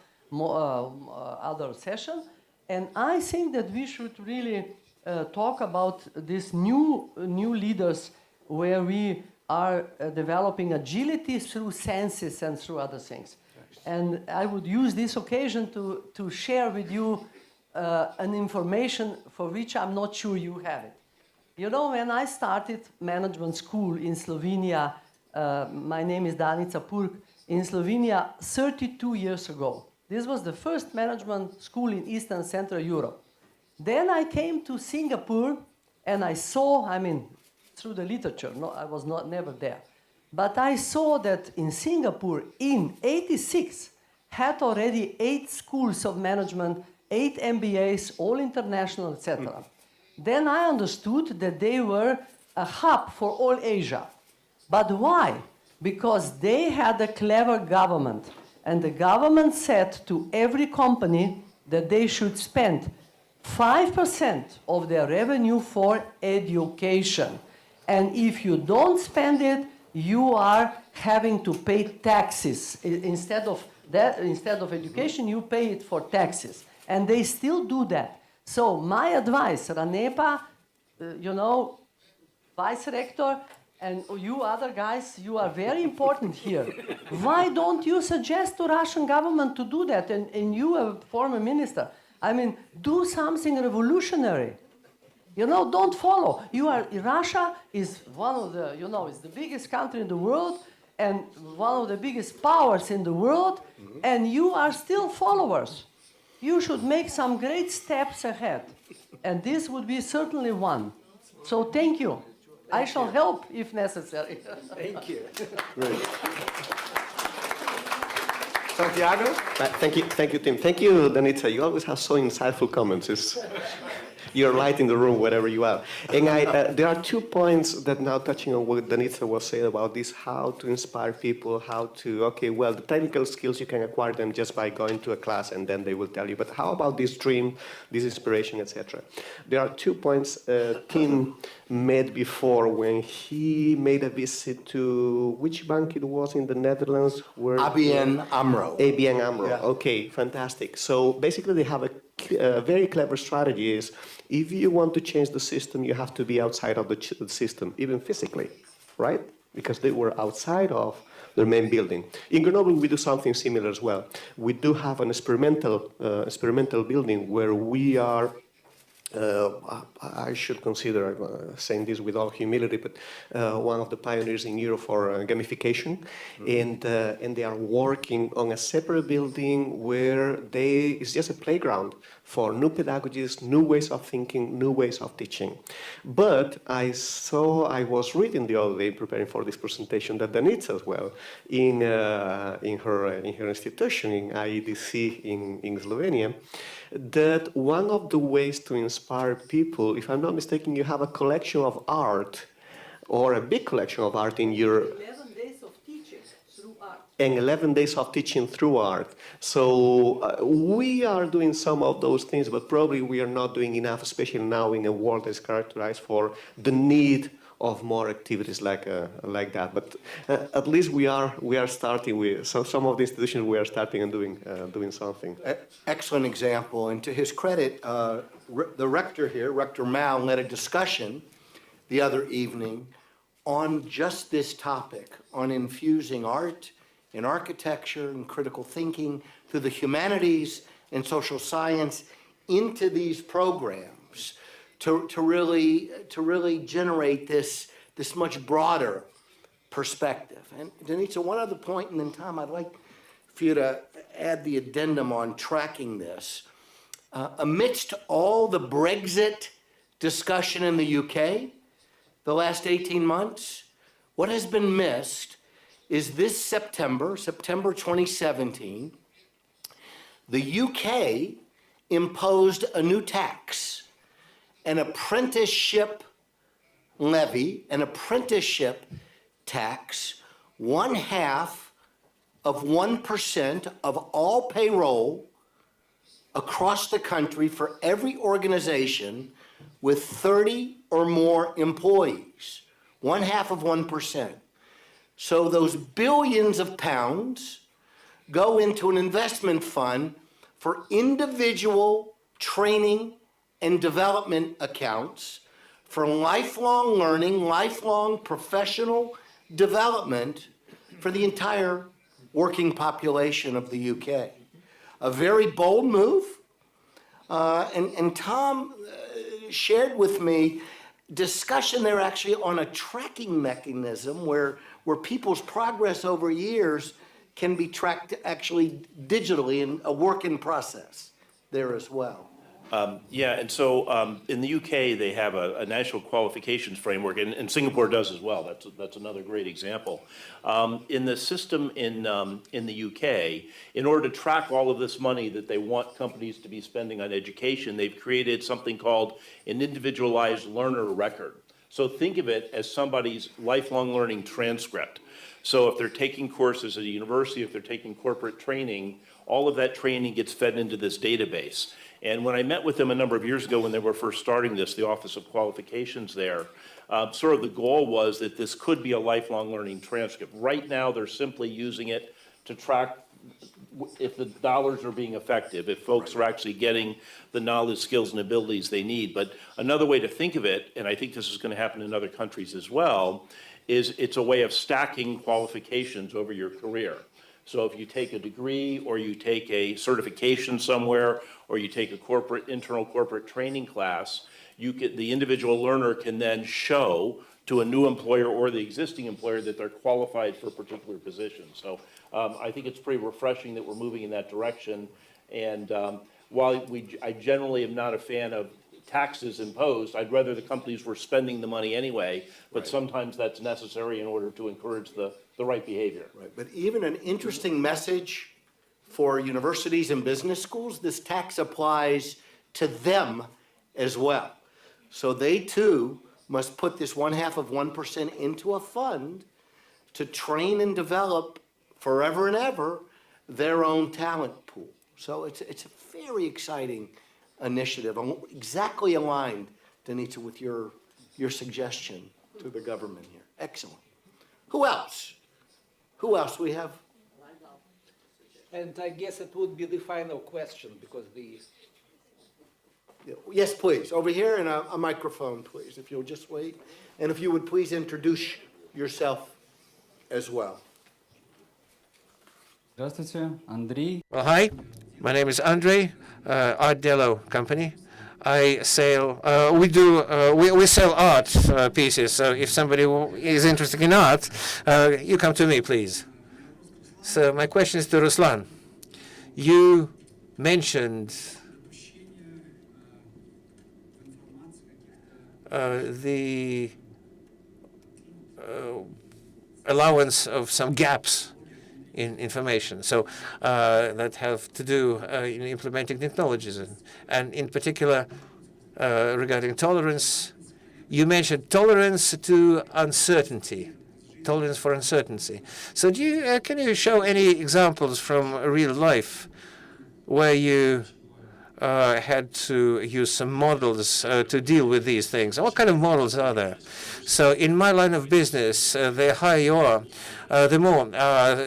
S5: session. And I think that we should really talk about these new leaders where we are developing agility through senses and through other things. And I would use this occasion to share with you an information for which I'm not sure you have it. When I started management school in Slovenia, my name is Danica Purk, in Slovenia 32 years ago. This was the first management school in Eastern and Central Europe. Then I came to Singapore and I saw, through the literature, I was never there. But I saw that in Singapore, in '86, had already 8 schools of management, 8 MBAs, all international, etc. Then I understood that they were a hub for all Asia. But why? Because they had a clever government. And the government said to every company that they should spend 5% of their revenue for education. And if you don't spend it, you are having to pay taxes. Instead of education, you pay it for taxes. And they still do that. So my advice, Ranepa, vice rector, and you other guys, you are very important here. Why don't you suggest to Russian government to do that? And you, a former minister, do something revolutionary. Don't follow. Russia is one of the, is the biggest country in the world and one of the biggest powers in the world, and you are still followers. You should make some great steps ahead. And this would be certainly one. So thank you. I shall help if necessary.
S1: Thank you.
S8: Great.
S1: Santiago?
S8: Thank you, Tim. Thank you, Danica. You always have so insightful comments. You're lighting the room wherever you are. And there are 2 points that now touching on what Danica was saying about this, how to inspire people, the technical skills, you can acquire them just by going to a class and then they will tell you. But how about this dream, this inspiration, etc.? There are 2 points Tim made before when he made a visit to, which bank it was in the Netherlands?
S1: ABN AMRO.
S8: ABN AMRO.
S1: Yeah.
S8: Okay, fantastic. So basically they have a very clever strategy is if you want to change the system, you have to be outside of the system, even physically, right? Because they were outside of their main building. In Grenoble, we do something similar as well. We do have an experimental building where we are I should consider saying this with all humility, but one of the pioneers in Europe for gamification, and they are working on a separate building where it's just a playground for new pedagogies, new ways of thinking, new ways of teaching. But I was reading the other day, preparing for this presentation, that Danica as well, in her institution in IEDC in Slovenia, that one of the ways to inspire people, if I'm not mistaken, you have a collection of art, or a big collection of art in your...
S5: 11 days of teaching through art.
S8: And 11 days of teaching through art. So we are doing some of those things, but probably we are not doing enough, especially now in a world that's characterized for the need of more activities like that. But at least we are starting with some of the institutions. We are starting and doing something.
S1: Excellent example, and to his credit, the rector here, Rector Mao, led a discussion the other evening on just this topic, on infusing art and architecture and critical thinking through the humanities and social science into these programs to really generate this much broader perspective. And Denitsa, one other point, and then Tom, I'd like for you to add the addendum on tracking this. Amidst all the Brexit discussion in the UK, the last 18 months, what has been missed is this September 2017, the UK imposed a new tax, an apprenticeship levy, an apprenticeship tax, 0.5% of all payroll across the country for every organization with 30 or more employees, 0.5%. So those billions of pounds go into an investment fund for individual training and development accounts for lifelong learning, lifelong professional development for the entire working population of the UK. A very bold move. And Tom shared with me discussion there actually on a tracking mechanism where people's progress over years can be tracked actually digitally in a work in process there as well.
S4: Yeah, and so in the UK, they have a national qualifications framework, and Singapore does as well. That's another great example. In the system in the UK, in order to track all of this money that they want companies to be spending on education, they've created something called an individualized learner record. So think of it as somebody's lifelong learning transcript. So if they're taking courses at a university, if they're taking corporate training, all of that training gets fed into this database. And when I met with them a number of years ago when they were first starting this, the Office of Qualifications there, sort of the goal was that this could be a lifelong learning transcript. Right now, they're simply using it to track if the dollars are being effective, if folks are actually getting the knowledge, skills, and abilities they need. But another way to think of it, and I think this is going to happen in other countries as well, is it's a way of stacking qualifications over your career. So if you take a degree or you take a certification somewhere or you take a internal corporate training class, the individual learner can then show to a new employer or the existing employer that they're qualified for a particular position. So I think it's pretty refreshing that we're moving in that direction. And while I generally am not a fan of taxes imposed, I'd rather the companies were spending the money anyway, but sometimes that's necessary in order to encourage the right behavior.
S1: Right, but even an interesting message for universities and business schools, this tax applies to them as well. So they too must put this 0.5% into a fund to train and develop forever and ever their own talent pool. So it's a very exciting initiative, exactly aligned, Denitsa, with your suggestion to the government here. Excellent. Who else? Who else we have?
S2: And I guess it would be the final question because
S1: Yes, please. Over here, and a microphone, please, if you'll just wait. And if you would please introduce yourself as well.
S11: Здравствуйте, Андрей.
S7: Well, hi, my name is Andre, Art Delo Company. I sell, we sell art pieces, so if somebody is interested in art, you come to me, please. So my question is to Ruslan. You mentioned the allowance of some gaps in information, so that have to do in implementing technologies, and in particular regarding tolerance. You mentioned tolerance to uncertainty, tolerance for uncertainty. So can you show any examples from real life where you had to use some models to deal with these things. What kind of models are there? So in my line of business, the higher you are, the more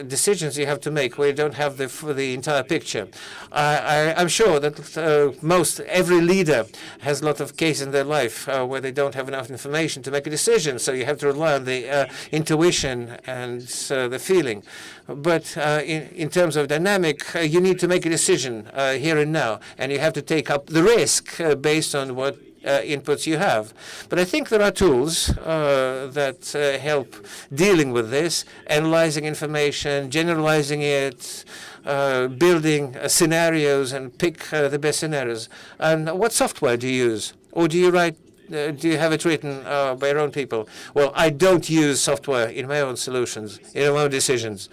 S7: decisions you have to make where you don't have the entire picture. I'm sure that every leader has a lot of cases in their life where they don't have enough information to make a decision. So you have to rely on the intuition and the feeling. But in terms of dynamic, you need to make a decision here and now, and you have to take up the risk based on what inputs you have. But I think there are tools that help dealing with this, analyzing information, generalizing it, building scenarios and pick the best scenarios. And what software do you use? Or do you write? Do you have it written by your own people? Well, I don't use software in my own solutions, in my own decisions.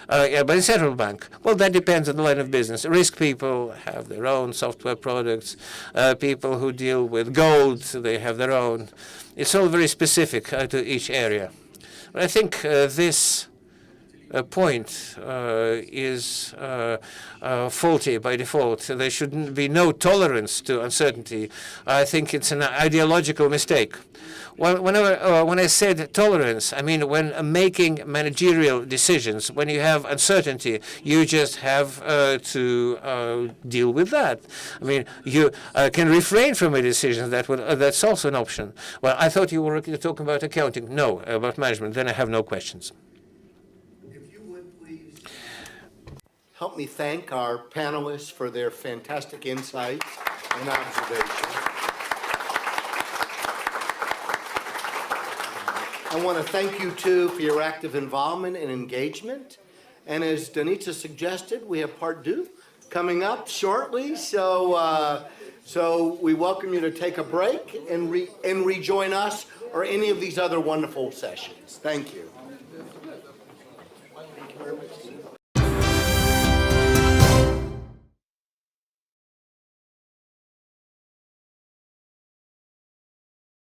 S7: By the central bank. Well, that depends on the line of business. Risk people have their own software products. People who deal with gold, they have their own. It's all very specific to each area. But I think this point is faulty by default. There shouldn't be no tolerance to uncertainty. I think it's an ideological mistake. When I said tolerance, I mean when making managerial decisions, when you have uncertainty, you just have to deal with that. I mean, you can refrain from a decision. That's also an option. Well, I thought you were talking about accounting. No, about management. Then I have no questions.
S1: If you would please help me thank our panelists for their fantastic insights and observations. I want to thank you, too, for your active involvement and engagement. And as Danica suggested, we have part 2 coming up shortly. So we welcome you to take a break and rejoin us or any of these other wonderful sessions. Thank you. Thank you very much.